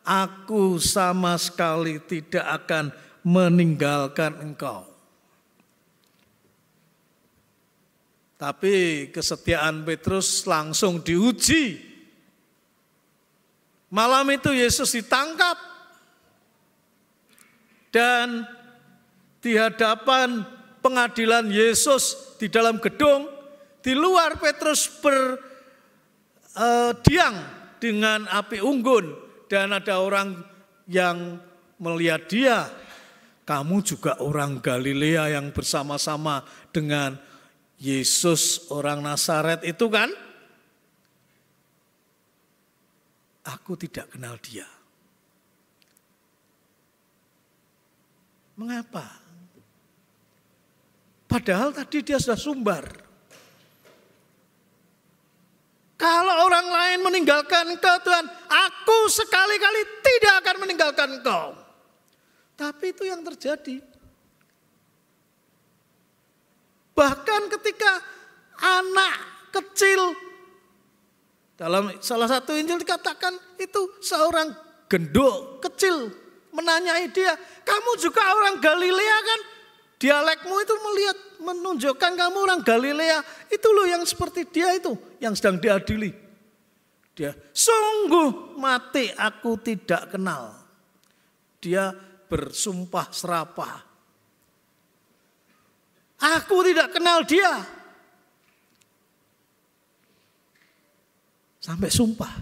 aku sama sekali tidak akan meninggalkan engkau. Tapi kesetiaan Petrus langsung diuji. Malam itu Yesus ditangkap dan di hadapan pengadilan Yesus di dalam gedung, di luar Petrus berdiam dengan api unggun dan ada orang yang melihat dia. Kamu juga orang Galilea yang bersama-sama dengan Yesus orang Nazaret itu kan? Aku tidak kenal dia. Mengapa? Padahal tadi dia sudah sumbar. Kalau orang lain meninggalkan engkau Tuhan, aku sekali-kali tidak akan meninggalkan engkau. Tapi itu yang terjadi. Bahkan ketika anak kecil, dalam salah satu Injil dikatakan itu seorang genduk kecil menanyai dia, kamu juga orang Galilea kan? Dialekmu itu menunjukkan kamu orang Galilea. Itu loh yang seperti dia itu, yang sedang diadili. Dia, sungguh mati aku tidak kenal. Dia bersumpah serapah. Aku tidak kenal dia. Sampai sumpah.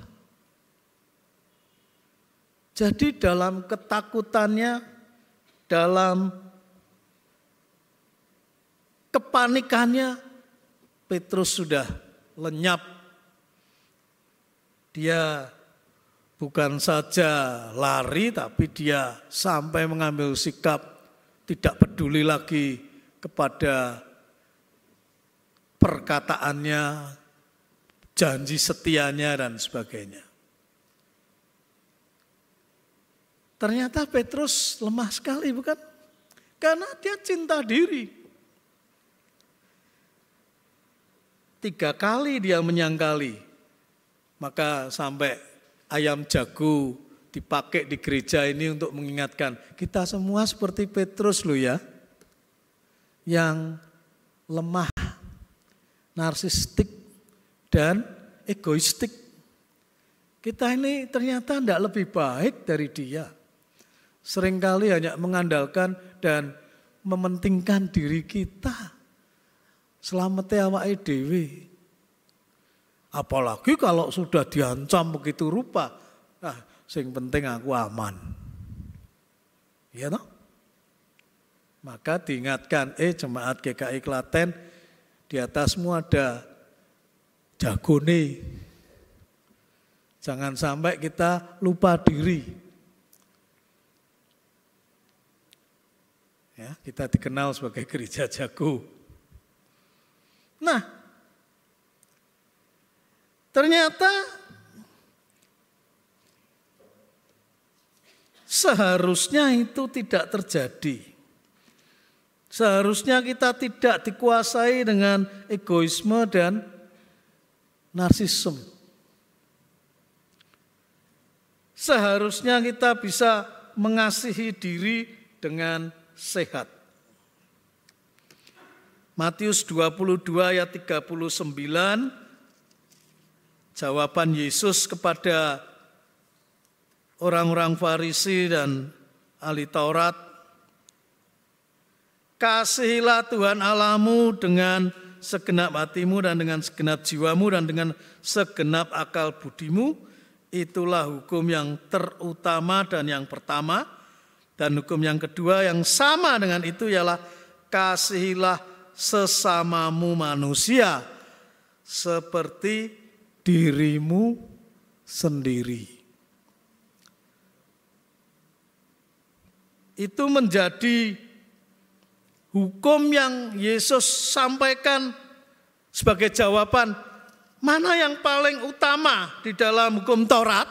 Jadi dalam ketakutannya, dalam kepanikannya, Petrus sudah lenyap. Dia bukan saja lari, tapi dia sampai mengambil sikap tidak peduli lagi kepada perkataannya, janji setianya dan sebagainya. Ternyata Petrus lemah sekali bukan? Karena dia cinta diri. 3 kali dia menyangkali. Maka sampai ayam jago dipakai di gereja ini untuk mengingatkan. Kita semua seperti Petrus loh ya. Yang lemah, narsistik, dan egoistik. Kita ini ternyata tidak lebih baik dari dia. Seringkali hanya mengandalkan dan mementingkan diri kita. Selamatnya awake dhewe. Apalagi kalau sudah diancam begitu rupa. Nah, sing penting aku aman. Iya toh? Maka diingatkan, jemaat GKI Klaten, di atasmu ada jagone. Jangan sampai kita lupa diri. Ya, kita dikenal sebagai gereja jago. Nah, ternyata seharusnya itu tidak terjadi. Seharusnya kita tidak dikuasai dengan egoisme dan narsisme. Seharusnya kita bisa mengasihi diri dengan sehat. Matius 22 ayat 39, jawaban Yesus kepada orang-orang Farisi dan ahli Taurat, kasihilah Tuhan Allahmu dengan segenap hatimu dan dengan segenap jiwamu dan dengan segenap akal budimu. Itulah hukum yang terutama dan yang pertama. Dan hukum yang kedua yang sama dengan itu ialah kasihilah sesamamu manusia seperti dirimu sendiri. Itu menjadi hukum yang Yesus sampaikan sebagai jawaban mana yang paling utama di dalam hukum Taurat.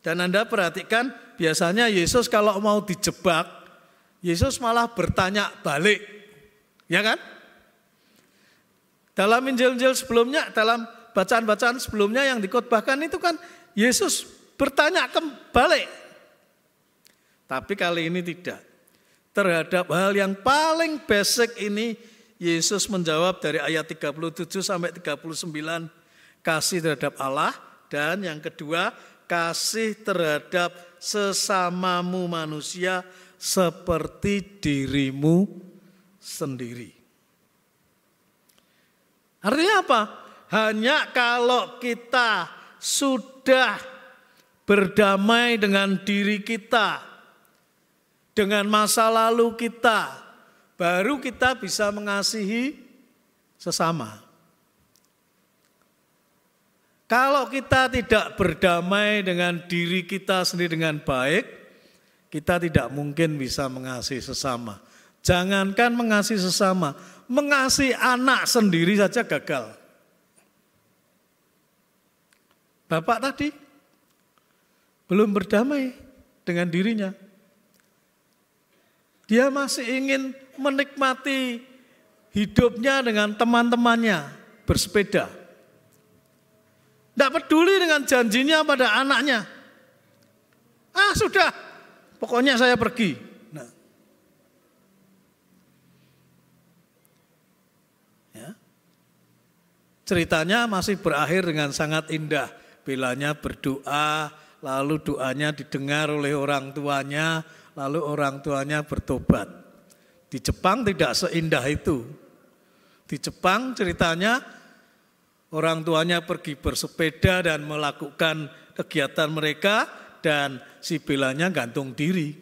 Dan Anda perhatikan biasanya Yesus kalau mau dijebak, Yesus malah bertanya balik. Ya kan? Dalam Injil-Injil sebelumnya, dalam bacaan-bacaan sebelumnya yang dikhotbahkan itu kan Yesus bertanya kembali. Tapi kali ini tidak. Terhadap hal yang paling basic ini Yesus menjawab dari ayat 37 sampai 39, kasih terhadap Allah, dan yang kedua kasih terhadap sesamamu manusia seperti dirimu sendiri. Artinya apa? Hanya kalau kita sudah berdamai dengan diri kita, dengan masa lalu kita, baru kita bisa mengasihi sesama. Kalau kita tidak berdamai dengan diri kita sendiri dengan baik, kita tidak mungkin bisa mengasihi sesama. Jangankan mengasihi sesama, mengasihi anak sendiri saja gagal. Bapak tadi belum berdamai dengan dirinya. Dia masih ingin menikmati hidupnya dengan teman-temannya bersepeda. Tidak peduli dengan janjinya pada anaknya. Sudah, pokoknya saya pergi. Nah. Ya. Ceritanya masih berakhir dengan sangat indah. Belanya berdoa, lalu doanya didengar oleh orang tuanya, lalu orang tuanya bertobat. Di Jepang tidak seindah itu. Di Jepang ceritanya orang tuanya pergi bersepeda dan melakukan kegiatan mereka dan si Belanya gantung diri.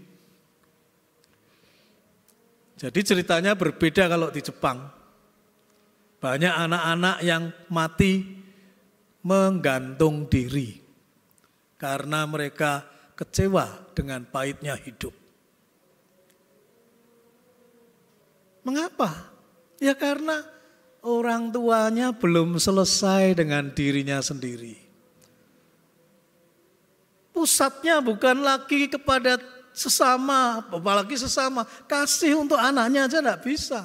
Jadi ceritanya berbeda kalau di Jepang. Banyak anak-anak yang mati menggantung diri karena mereka kecewa dengan pahitnya hidup. Mengapa? Ya karena orang tuanya belum selesai dengan dirinya sendiri. Pusatnya bukan lagi kepada sesama, apalagi sesama. Kasih untuk anaknya aja tidak bisa.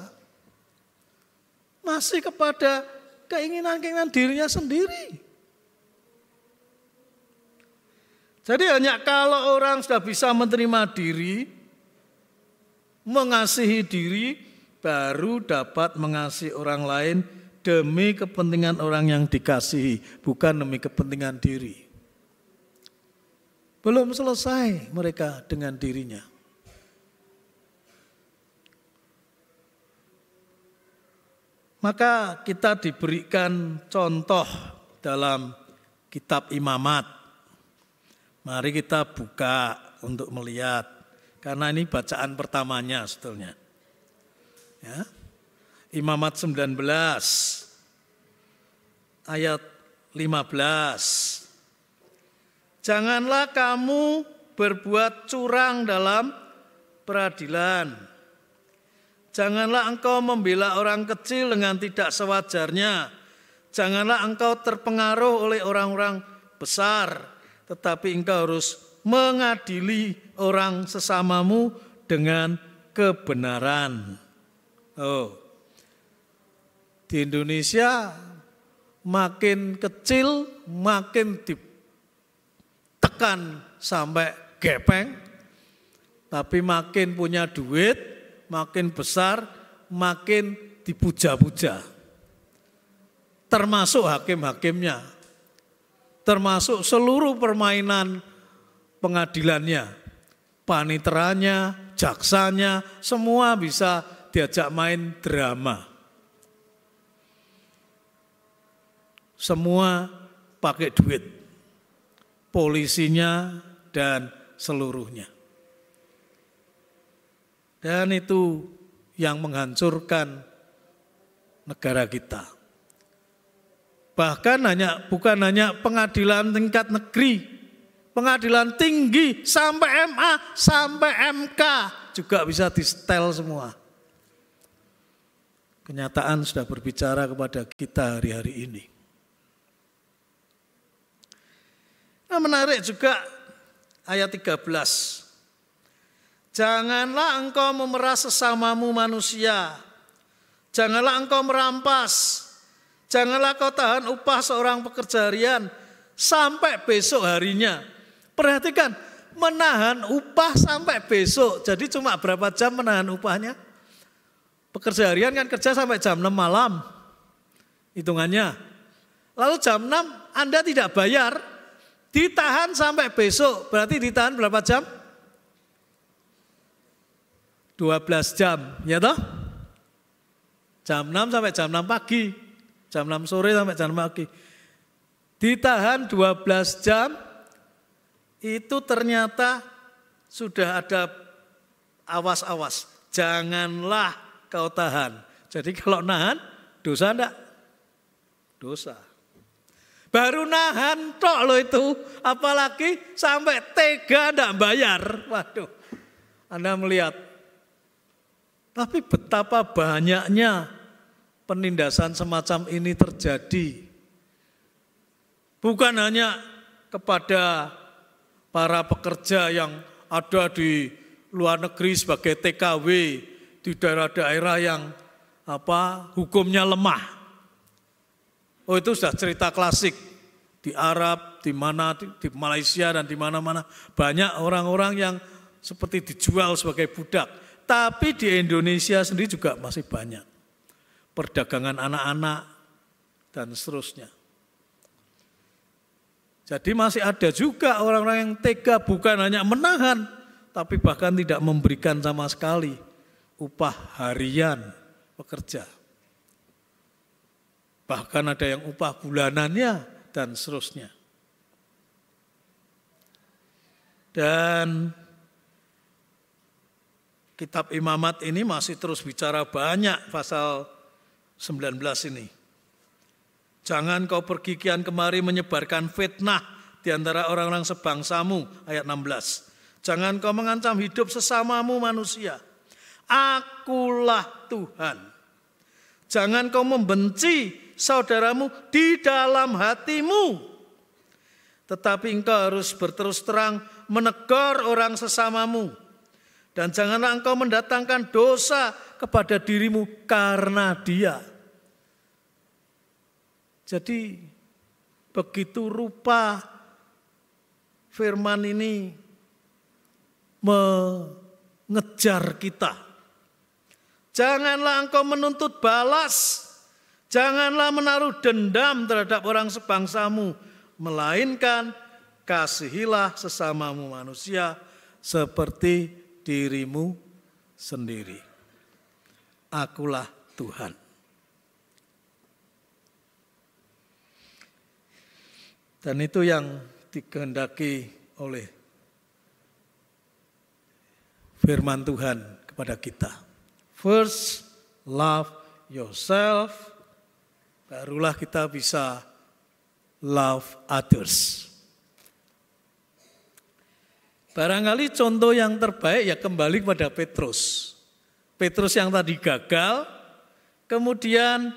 Masih kepada keinginan-keinginan dirinya sendiri. Jadi hanya kalau orang sudah bisa menerima diri, mengasihi diri, baru dapat mengasihi orang lain demi kepentingan orang yang dikasihi, bukan demi kepentingan diri. Belum selesai mereka dengan dirinya. Maka kita diberikan contoh dalam kitab Imamat. Mari kita buka untuk melihat, karena ini bacaan pertamanya sebetulnya. Ya. Imamat 19 ayat 15. Janganlah kamu berbuat curang dalam peradilan. Janganlah engkau membela orang kecil dengan tidak sewajarnya. Janganlah engkau terpengaruh oleh orang-orang besar, tetapi engkau harus mengadili orang sesamamu dengan kebenaran. Di Indonesia makin kecil makin ditekan sampai gepeng, tapi makin punya duit, makin besar, makin dipuja-puja. Termasuk hakim-hakimnya, termasuk seluruh permainan pengadilannya, paniteranya, jaksanya, semua bisa diajak main drama. Semua pakai duit, polisinya dan seluruhnya. Dan itu yang menghancurkan negara kita. Bahkan bukan hanya pengadilan tingkat negeri, pengadilan tinggi sampai MA, sampai MK juga bisa di-setel semua. Kenyataan sudah berbicara kepada kita hari-hari ini. Nah, menarik juga ayat 13. Janganlah engkau memeras sesamamu manusia. Janganlah engkau merampas. Janganlah kau tahan upah seorang pekerja harian sampai besok harinya. Perhatikan, menahan upah sampai besok. Jadi cuma berapa jam menahan upahnya? Pekerja harian kan kerja sampai jam 6 malam. Hitungannya. Lalu jam 6 Anda tidak bayar, ditahan sampai besok. Berarti ditahan berapa jam? 12 jam, ya toh? Jam 6 sampai jam 6 pagi. Jam 6 sore sampai jam 6 pagi. Ditahan 12 jam, itu ternyata sudah ada awas-awas. Janganlah kau tahan. Jadi kalau nahan, dosa enggak? Dosa. Baru nahan tok loh itu, apalagi sampai tega enggak bayar. Waduh, Anda melihat. Tapi betapa banyaknya penindasan semacam ini terjadi. Bukan hanya kepada para pekerja yang ada di luar negeri sebagai TKW, di daerah-daerah yang hukumnya lemah. Oh, itu sudah cerita klasik. Di Arab, di mana, di Malaysia dan di mana-mana banyak orang-orang yang seperti dijual sebagai budak. Tapi di Indonesia sendiri juga masih banyak. Perdagangan anak-anak dan seterusnya. Jadi masih ada juga orang-orang yang tega bukan hanya menahan, tapi bahkan tidak memberikan sama sekali upah harian pekerja. Bahkan ada yang upah bulanannya dan seterusnya. Dan kitab Imamat ini masih terus bicara banyak pasal 19 ini. Jangan kau pergi kian kemari menyebarkan fitnah di antara orang-orang sebangsamu, ayat 16. Jangan kau mengancam hidup sesamamu manusia. Akulah Tuhan. Jangan kau membenci saudaramu di dalam hatimu. Tetapi engkau harus berterus terang menegur orang sesamamu. Dan janganlah engkau mendatangkan dosa kepada dirimu karena dia. Jadi begitu rupa firman ini mengejar kita. Janganlah engkau menuntut balas, janganlah menaruh dendam terhadap orang sebangsamu, melainkan kasihilah sesamamu manusia seperti dirimu sendiri. Akulah Tuhan. Dan itu yang dikehendaki oleh firman Tuhan kepada kita. First, love yourself, barulah kita bisa love others. Barangkali contoh yang terbaik ya kembali kepada Petrus. Petrus yang tadi gagal, kemudian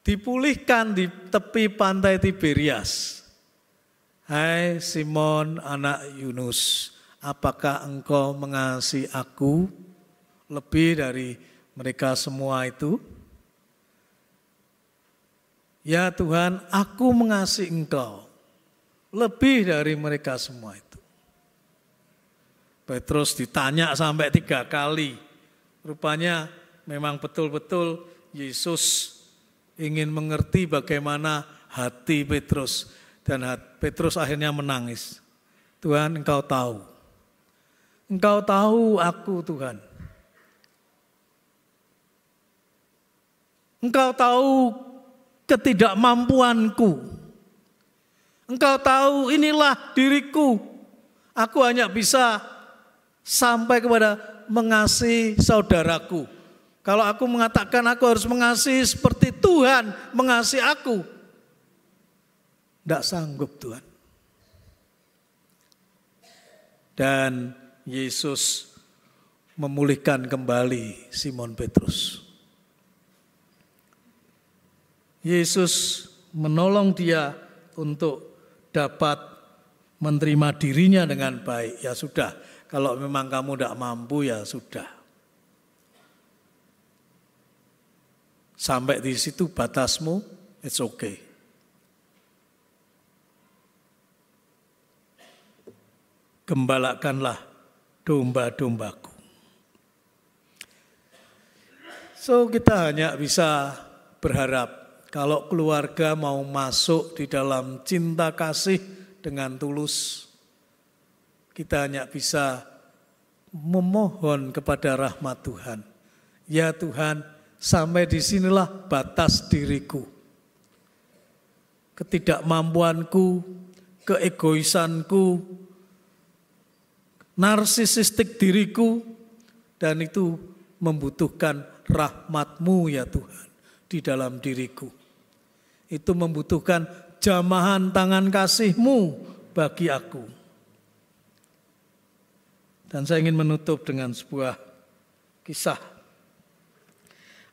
dipulihkan di tepi pantai Tiberias. Hai Simon anak Yunus, apakah engkau mengasihi aku lebih dari mereka semua itu? Ya Tuhan, aku mengasihi engkau lebih dari mereka semua itu. Petrus ditanya sampai 3 kali. Rupanya memang betul-betul Yesus ingin mengerti bagaimana hati Petrus. Dan Petrus akhirnya menangis. Tuhan, engkau tahu. Engkau tahu aku Tuhan. Engkau tahu ketidakmampuanku. Engkau tahu inilah diriku. Aku hanya bisa sampai kepada mengasihi saudaraku. Kalau aku mengatakan aku harus mengasihi seperti Tuhan mengasihi aku, tidak sanggup Tuhan. Dan Yesus memulihkan kembali Simon Petrus. Yesus menolong dia untuk dapat menerima dirinya dengan baik, ya sudah. Kalau memang kamu tidak mampu, ya sudah. Sampai di situ batasmu, it's okay. Gembalakanlah domba-dombaku. So kita hanya bisa berharap kalau keluarga mau masuk di dalam cinta kasih dengan tulus, kita hanya bisa memohon kepada rahmat Tuhan. Ya Tuhan, sampai disinilah batas diriku. Ketidakmampuanku, keegoisanku, narsisistik diriku, dan itu membutuhkan rahmat-Mu ya Tuhan di dalam diriku. Itu membutuhkan jamahan tangan kasih-Mu bagi aku. Dan saya ingin menutup dengan sebuah kisah.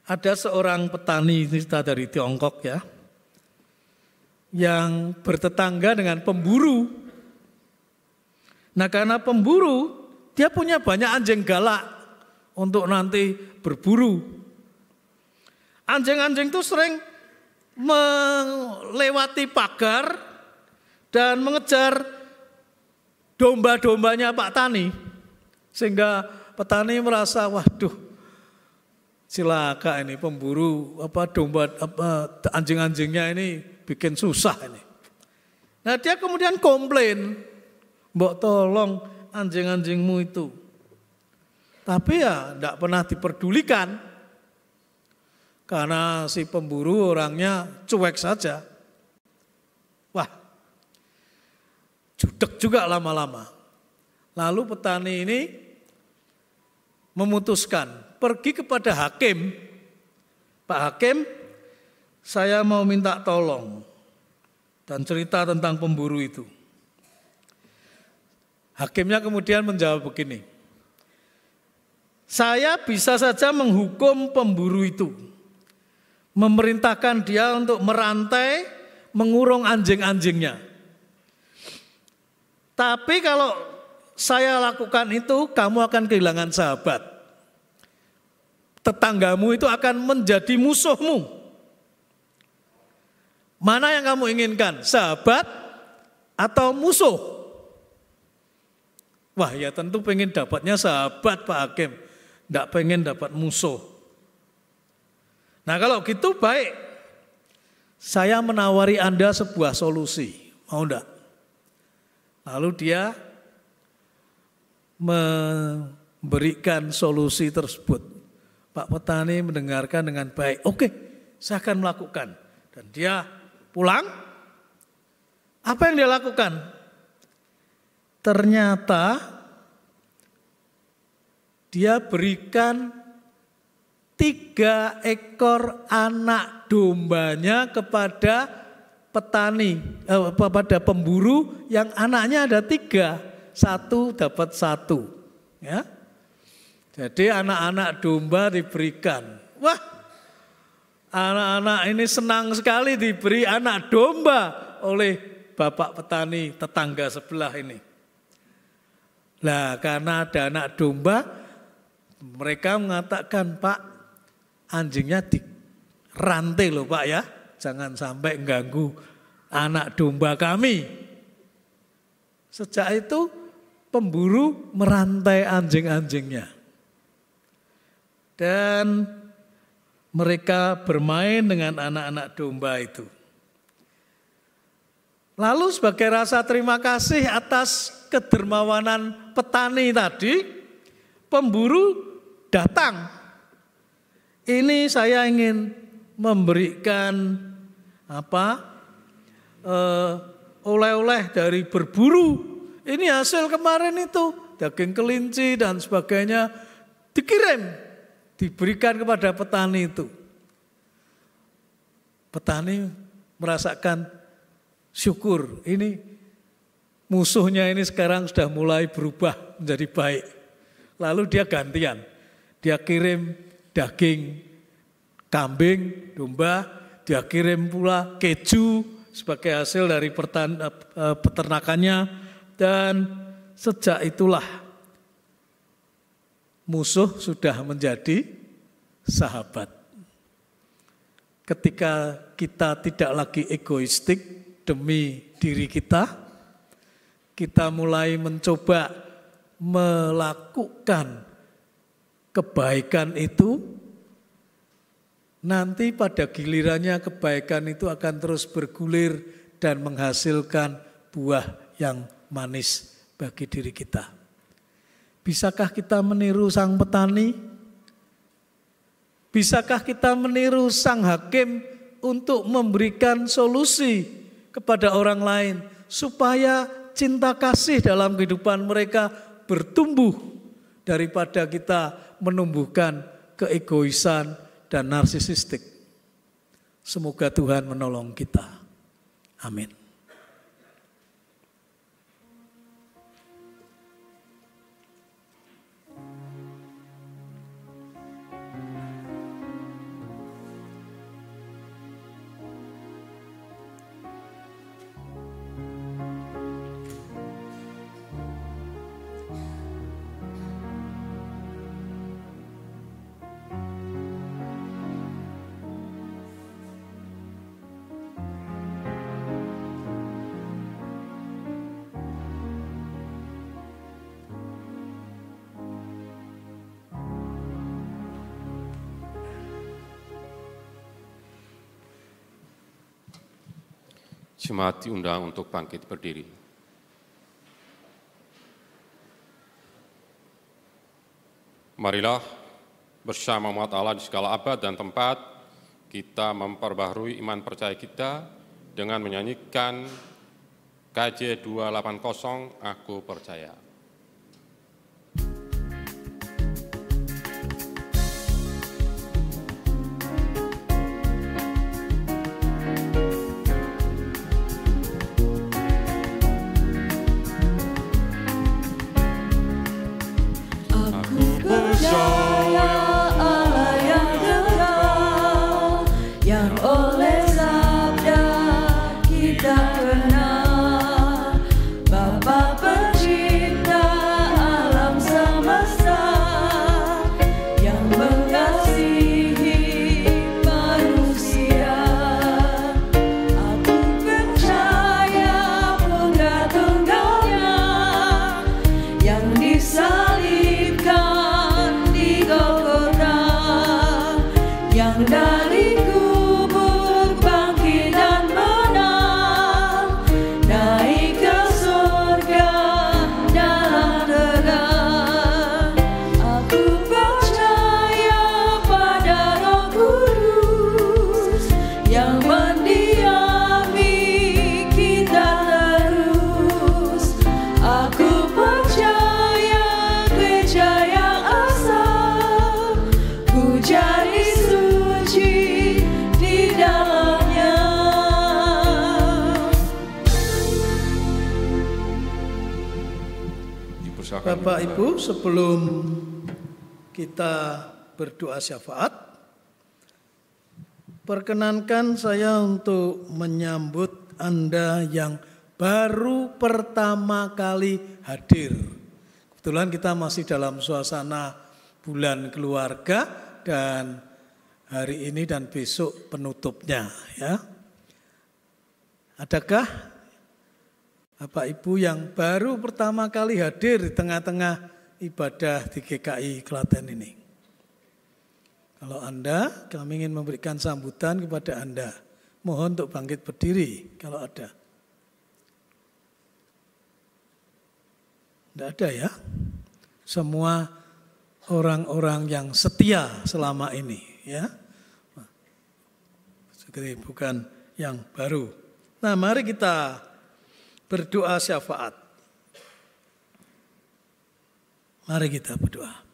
Ada seorang petani, ini kita dari Tiongkok ya, yang bertetangga dengan pemburu. Nah karena pemburu, dia punya banyak anjing galak untuk nanti berburu. Anjing-anjing itu sering melewati pagar dan mengejar domba-dombanya Pak Tani. Sehingga petani merasa, waduh, cilaka ini pemburu anjing-anjingnya ini bikin susah ini. Nah dia kemudian komplain, mbok tolong anjing-anjingmu itu. Tapi ya tidak pernah diperdulikan. Karena si pemburu orangnya cuek saja. Wah, judek juga lama-lama. Lalu petani ini memutuskan pergi kepada hakim. Pak Hakim, saya mau minta tolong. Dan cerita tentang pemburu itu. Hakimnya kemudian menjawab begini. Saya bisa saja menghukum pemburu itu. Memerintahkan dia untuk merantai, mengurung anjing-anjingnya. Tapi kalau saya lakukan itu, kamu akan kehilangan sahabat. Tetanggamu itu akan menjadi musuhmu. Mana yang kamu inginkan? Sahabat atau musuh? Wah ya tentu pengen dapatnya sahabat Pak Hakim. Tidak pengen dapat musuh. Nah kalau gitu baik. Saya menawari Anda sebuah solusi. Mau enggak? Lalu dia memberikan solusi tersebut. Pak petani mendengarkan dengan baik. Oke, saya akan melakukan. Dan dia pulang. Apa yang dia lakukan? Ternyata dia berikan 3 ekor anak dombanya kepada petani, kepada pemburu yang anaknya ada 3, 1 dapat 1. Ya. Jadi anak-anak domba diberikan. Wah, anak-anak ini senang sekali diberi anak domba oleh bapak petani tetangga sebelah ini. Nah, karena ada anak domba, mereka mengatakan, Pak, anjingnya dirantai loh Pak ya. Jangan sampai mengganggu anak domba kami. Sejak itu pemburu merantai anjing-anjingnya. Dan mereka bermain dengan anak-anak domba itu. Lalu sebagai rasa terima kasih atas kedermawanan petani tadi, pemburu datang. Ini saya ingin memberikan oleh-oleh dari berburu. Ini hasil kemarin itu, daging kelinci dan sebagainya dikirim, diberikan kepada petani itu. Petani merasakan syukur, ini musuhnya ini sekarang sudah mulai berubah menjadi baik. Lalu dia gantian, dia kirim daging kambing, domba, dia kirim pula keju sebagai hasil dari peternakannya, Dan sejak itulah musuh sudah menjadi sahabat. Ketika kita tidak lagi egoistik demi diri kita mulai mencoba melakukan kebaikan itu, nanti pada gilirannya kebaikan itu akan terus bergulir dan menghasilkan buah yang manis bagi diri kita. Bisakah kita meniru sang petani? Bisakah kita meniru sang hakim untuk memberikan solusi kepada orang lain supaya cinta kasih dalam kehidupan mereka bertumbuh daripada kita menumbuhkan keegoisan dan narsisistik. Semoga Tuhan menolong kita. Amin. Jemaat diundang untuk bangkit berdiri. Marilah bersama umat Allah di segala abad dan tempat kita memperbaharui iman percaya kita dengan menyanyikan KJ 280 Aku Percaya. Bapak Ibu, sebelum kita berdoa syafaat, perkenankan saya untuk menyambut Anda yang baru pertama kali hadir. Kebetulan kita masih dalam suasana bulan keluarga dan hari ini dan besok penutupnya, ya. Adakah Bapak Ibu yang baru pertama kali hadir di tengah-tengah ibadah di GKI Klaten ini? Kalau Anda, kami ingin memberikan sambutan kepada Anda. Mohon untuk bangkit berdiri kalau ada. Tidak ada ya? Semua orang-orang yang setia selama ini, ya. Bukan yang baru. Nah, mari kita berdoa syafaat. Mari kita berdoa.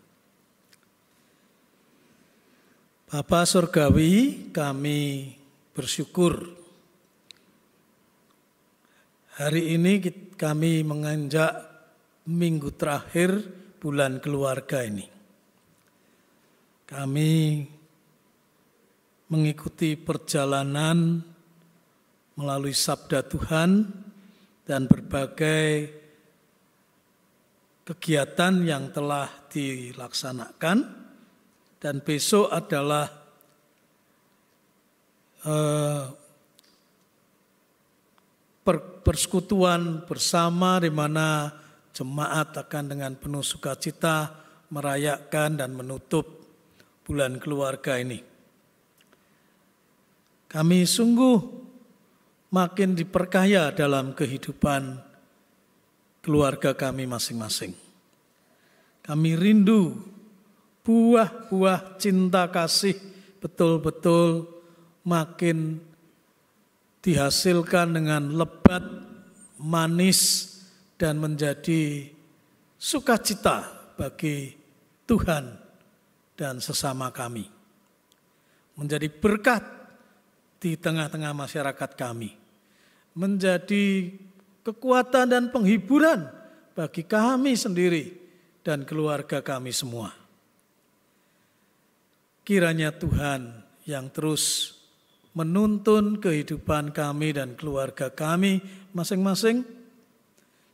Bapa Surgawi, kami bersyukur hari ini kami menginjak minggu terakhir bulan keluarga ini. Kami mengikuti perjalanan melalui sabda Tuhan dan berbagai kegiatan yang telah dilaksanakan, dan besok adalah persekutuan bersama di mana jemaat akan dengan penuh sukacita merayakan dan menutup bulan keluarga ini. Kami sungguh makin diperkaya dalam kehidupan keluarga kami masing-masing. Kami rindu buah-buah cinta kasih betul-betul makin dihasilkan dengan lebat, manis, dan menjadi sukacita bagi Tuhan dan sesama kami. Menjadi berkat di tengah-tengah masyarakat kami. Menjadi kekuatan dan penghiburan bagi kami sendiri dan keluarga kami semua. Kiranya Tuhan yang terus menuntun kehidupan kami dan keluarga kami masing-masing.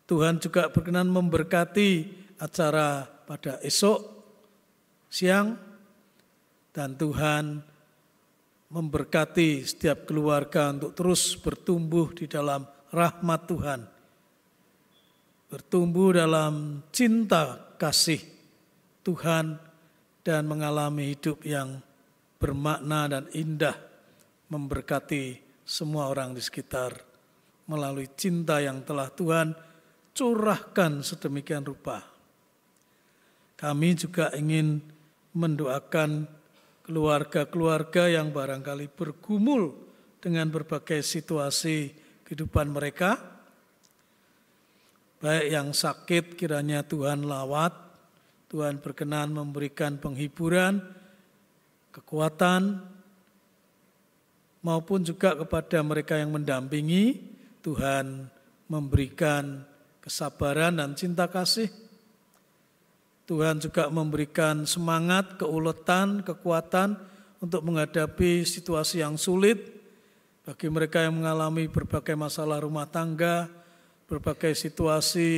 Tuhan juga berkenan memberkati acara pada esok siang, dan Tuhan memberkati setiap keluarga untuk terus bertumbuh di dalam rahmat Tuhan, bertumbuh dalam cinta kasih Tuhan, dan mengalami hidup yang bermakna dan indah, memberkati semua orang di sekitar melalui cinta yang telah Tuhan curahkan sedemikian rupa. Kami juga ingin mendoakan keluarga-keluarga yang barangkali bergumul dengan berbagai situasi kehidupan mereka. Baik yang sakit kiranya Tuhan lawat, Tuhan berkenan memberikan penghiburan, kekuatan, maupun juga kepada mereka yang mendampingi, Tuhan memberikan kesabaran dan cinta kasih. Tuhan juga memberikan semangat, keuletan, kekuatan untuk menghadapi situasi yang sulit bagi mereka yang mengalami berbagai masalah rumah tangga, berbagai situasi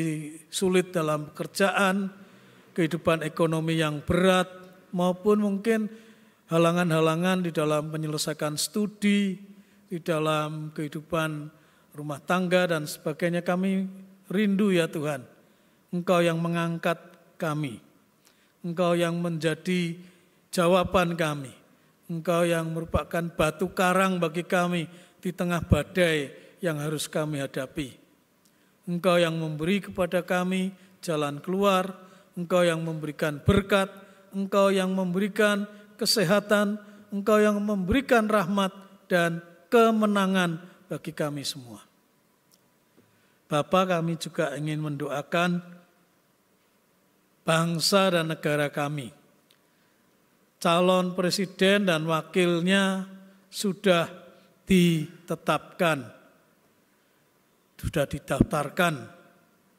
sulit dalam pekerjaan, kehidupan ekonomi yang berat, maupun mungkin halangan-halangan di dalam menyelesaikan studi, di dalam kehidupan rumah tangga dan sebagainya. Kami rindu ya Tuhan, Engkau yang mengangkat kami, Engkau yang menjadi jawaban kami, Engkau yang merupakan batu karang bagi kami di tengah badai yang harus kami hadapi. Engkau yang memberi kepada kami jalan keluar, Engkau yang memberikan berkat, Engkau yang memberikan kesehatan, Engkau yang memberikan rahmat dan kemenangan bagi kami semua. Bapa, kami juga ingin mendoakan bangsa dan negara kami. Calon presiden dan wakilnya sudah ditetapkan, sudah didaftarkan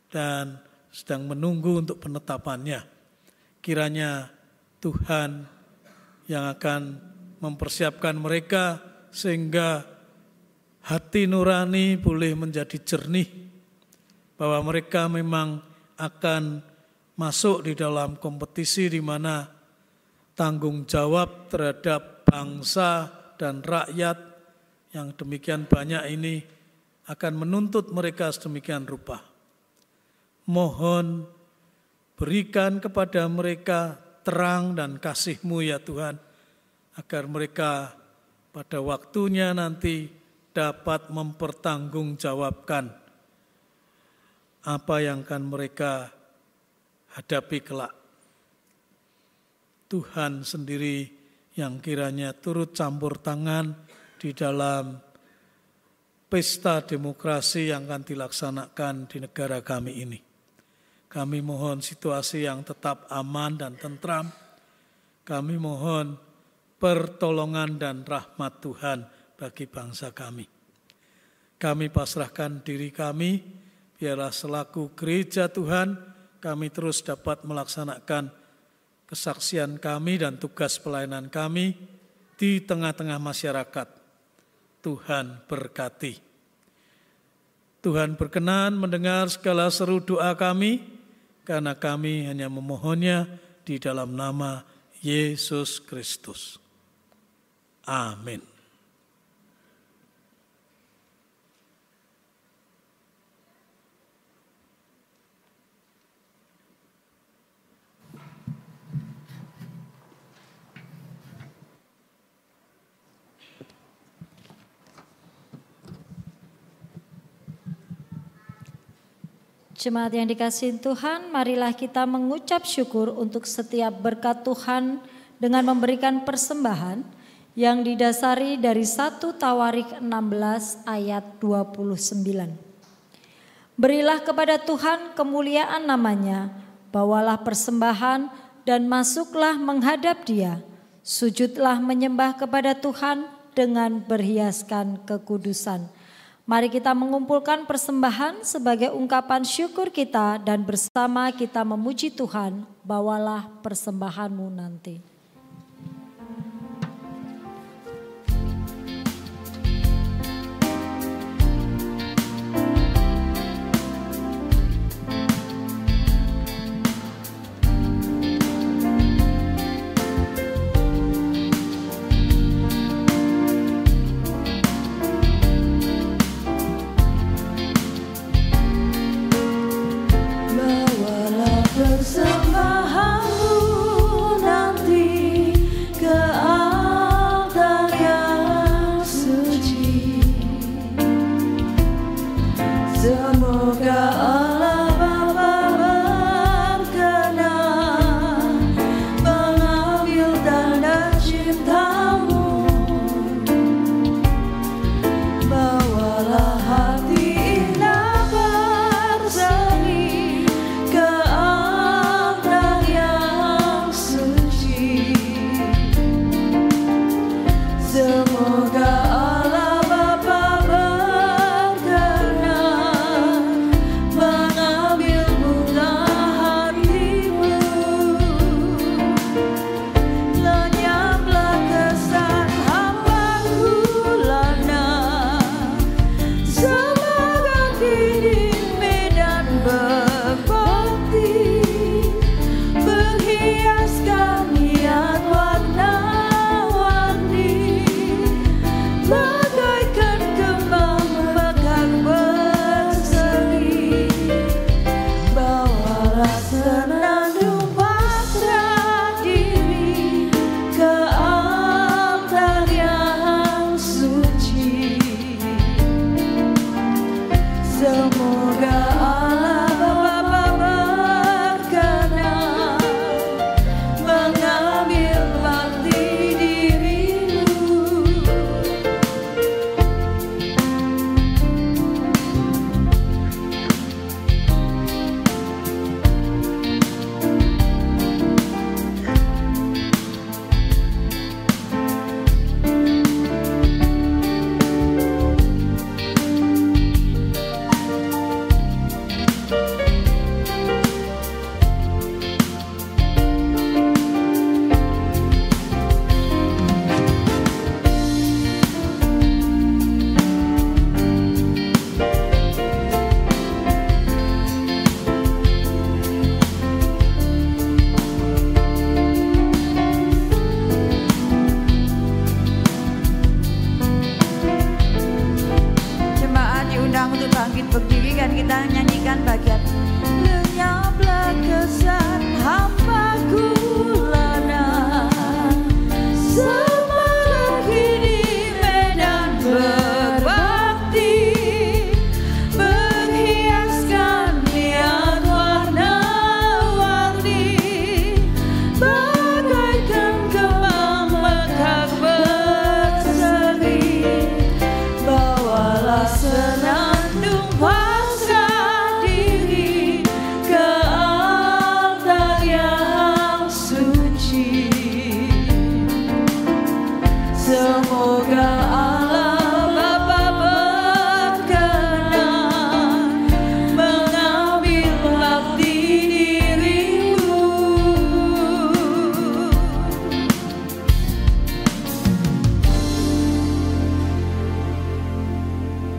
dan sedang menunggu untuk penetapannya. Kiranya Tuhan yang akan mempersiapkan mereka sehingga hati nurani boleh menjadi jernih, bahwa mereka memang akan masuk di dalam kompetisi di mana tanggung jawab terhadap bangsa dan rakyat yang demikian banyak ini akan menuntut mereka sedemikian rupa. Mohon berikan kepada mereka terang dan kasih-Mu ya Tuhan, agar mereka pada waktunya nanti dapat mempertanggungjawabkan apa yang akan mereka hadapi kelak. Tuhan sendiri yang kiranya turut campur tangan di dalam pesta demokrasi yang akan dilaksanakan di negara kami ini. Kami mohon situasi yang tetap aman dan tentram. Kami mohon pertolongan dan rahmat Tuhan bagi bangsa kami. Kami pasrahkan diri kami, biarlah selaku gereja Tuhan, kami terus dapat melaksanakan kesaksian kami dan tugas pelayanan kami di tengah-tengah masyarakat. Tuhan berkati. Tuhan berkenan mendengar segala seru doa kami. karena kami hanya memohonnya di dalam nama Yesus Kristus. Amin. Jemaat yang dikasihi Tuhan, marilah kita mengucap syukur untuk setiap berkat Tuhan dengan memberikan persembahan yang didasari dari 1 Tawarik 16 ayat 29. Berilah kepada Tuhan kemuliaan namanya, bawalah persembahan dan masuklah menghadap Dia. Sujudlah menyembah kepada Tuhan dengan berhiaskan kekudusan. Mari kita mengumpulkan persembahan sebagai ungkapan syukur kita dan bersama kita memuji Tuhan. Bawalah persembahanmu nanti.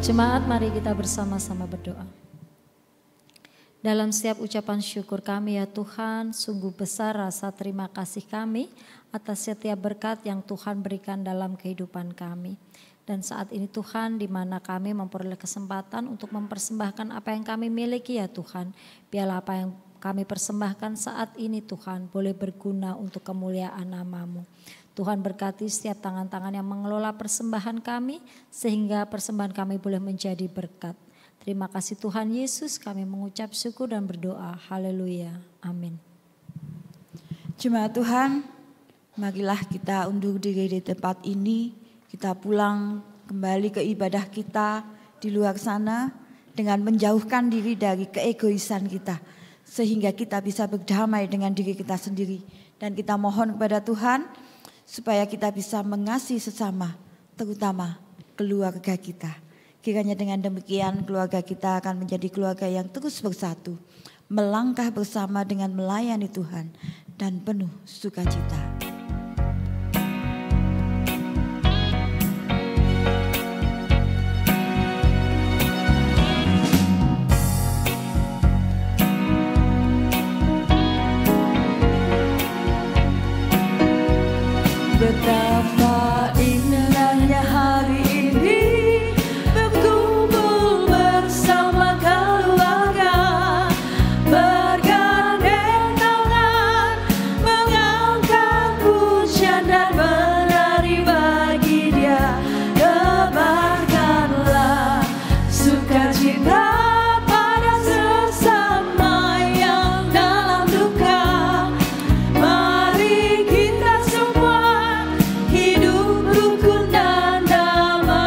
Jemaat, mari kita bersama-sama berdoa. Dalam setiap ucapan syukur kami ya Tuhan, sungguh besar rasa terima kasih kami atas setiap berkat yang Tuhan berikan dalam kehidupan kami. Dan saat ini Tuhan, di mana kami memperoleh kesempatan untuk mempersembahkan apa yang kami miliki ya Tuhan. Biarlah apa yang kami persembahkan saat ini Tuhan boleh berguna untuk kemuliaan nama-Mu. Tuhan berkati setiap tangan-tangan yang mengelola persembahan kami, sehingga persembahan kami boleh menjadi berkat. Terima kasih Tuhan Yesus, kami mengucap syukur dan berdoa. Haleluya. Amin. Jemaat Tuhan, marilah kita undur diri di tempat ini. Kita pulang kembali ke ibadah kita di luar sana dengan menjauhkan diri dari keegoisan kita. Sehingga kita bisa berdamai dengan diri kita sendiri. Dan kita mohon kepada Tuhan supaya kita bisa mengasihi sesama, terutama keluarga kita. Kiranya dengan demikian keluarga kita akan menjadi keluarga yang terus bersatu, melangkah bersama dengan melayani Tuhan dan penuh sukacita. Betapa indahnya hari ini berkumpul bersama keluarga, bergandeng tangan, mengangkat pujian dan menari bagi Dia. Tebarkanlah sukacita pada sesama yang dalam duka. Mari kita semua hidup rukun dan damai,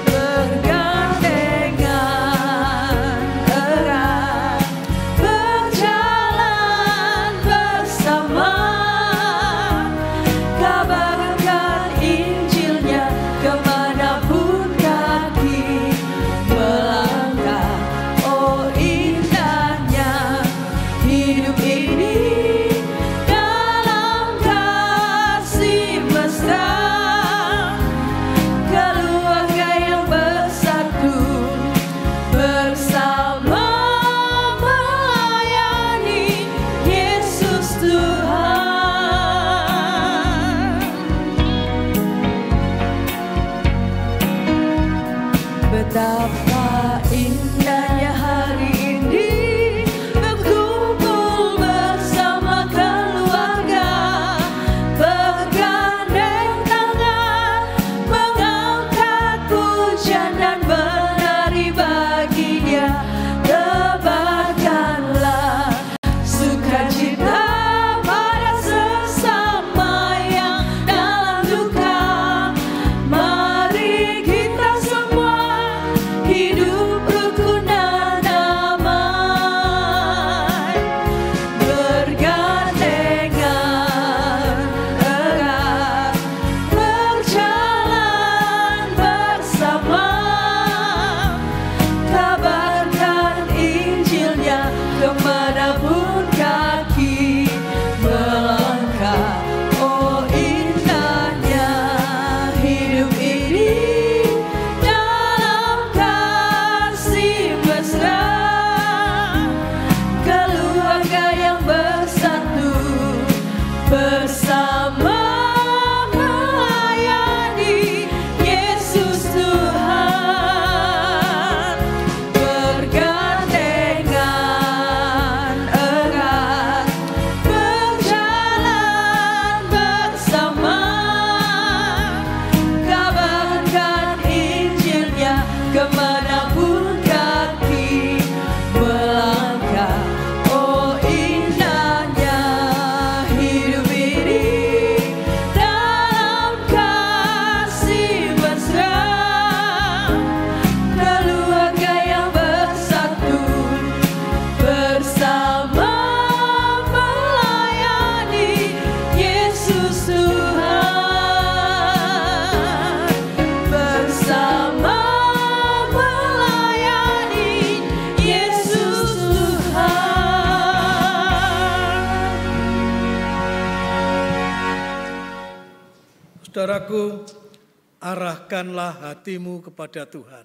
bergandengan erat, berjalan bersama, kabarkan Injilnya kemanapun kaki melangkah. Oh indahnya hidup ini dalam kasih mesra, keluarga yang bersatu bersama melayani Yesus Tuhan. Betapa indahnya hari ini berkumpul bersama keluarga, bergandeng tangan, mengangkat pujian dan menari bagi Dia. Tebarkanlah sukacita pada sesama yang dalam duka. Mari kita semua hidup rukun dan damai, bergandengan erat, berjalan bersama, kabarkan Injilnya kemanapun kaki melangkah. Oh indahnya hidup ini dalam kasih mesra, keluarga yang bersatu bersama melayani Yesus Tuhan. Bergandengan erat, berjalan bersama, kabarkan Injilnya kemanapun kaki melangkah. Oh indahnya hidup ini dalam kasih mesra, keluarga yang bersatu bersama melayani Yesus Tuhan, bersama melayani Yesus Saudaraku, arahkanlah hatimu kepada Tuhan.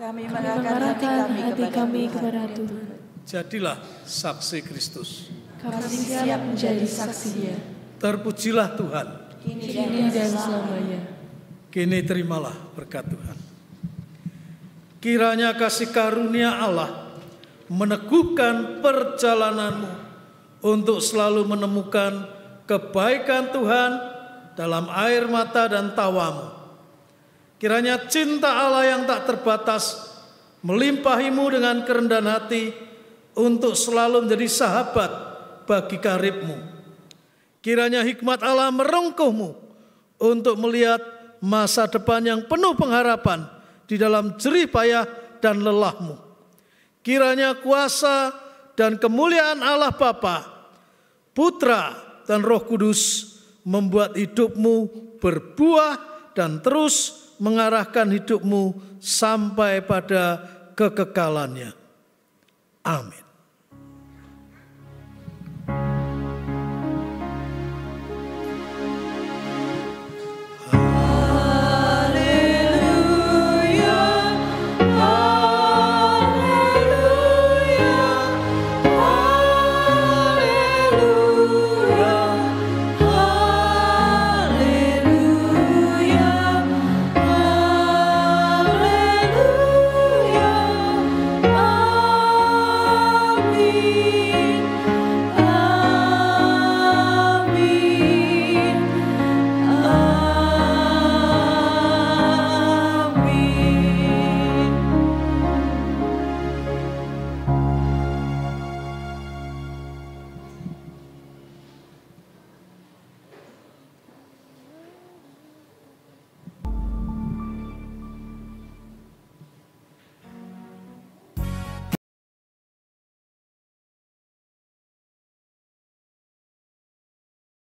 Kami mengarahkan hati kami kepada Tuhan. Jadilah saksi Kristus. Kami siap menjadi saksinya. Terpujilah Tuhan. Kini dan selamanya. Kini terimalah berkat Tuhan. Kiranya kasih karunia Allah meneguhkan perjalananmu untuk selalu menemukan kebaikan Tuhan dalam air mata dan tawamu. Kiranya cinta Allah yang tak terbatas melimpahimu dengan kerendahan hati untuk selalu menjadi sahabat bagi karibmu. Kiranya hikmat Allah merengkuhmu untuk melihat masa depan yang penuh pengharapan di dalam jerih payah dan lelahmu. Kiranya kuasa dan kemuliaan Allah Bapa, Putra dan Roh Kudus membuat hidupmu berbuah dan terus mengarahkan hidupmu sampai pada kekekalannya. Amin. Haleluya.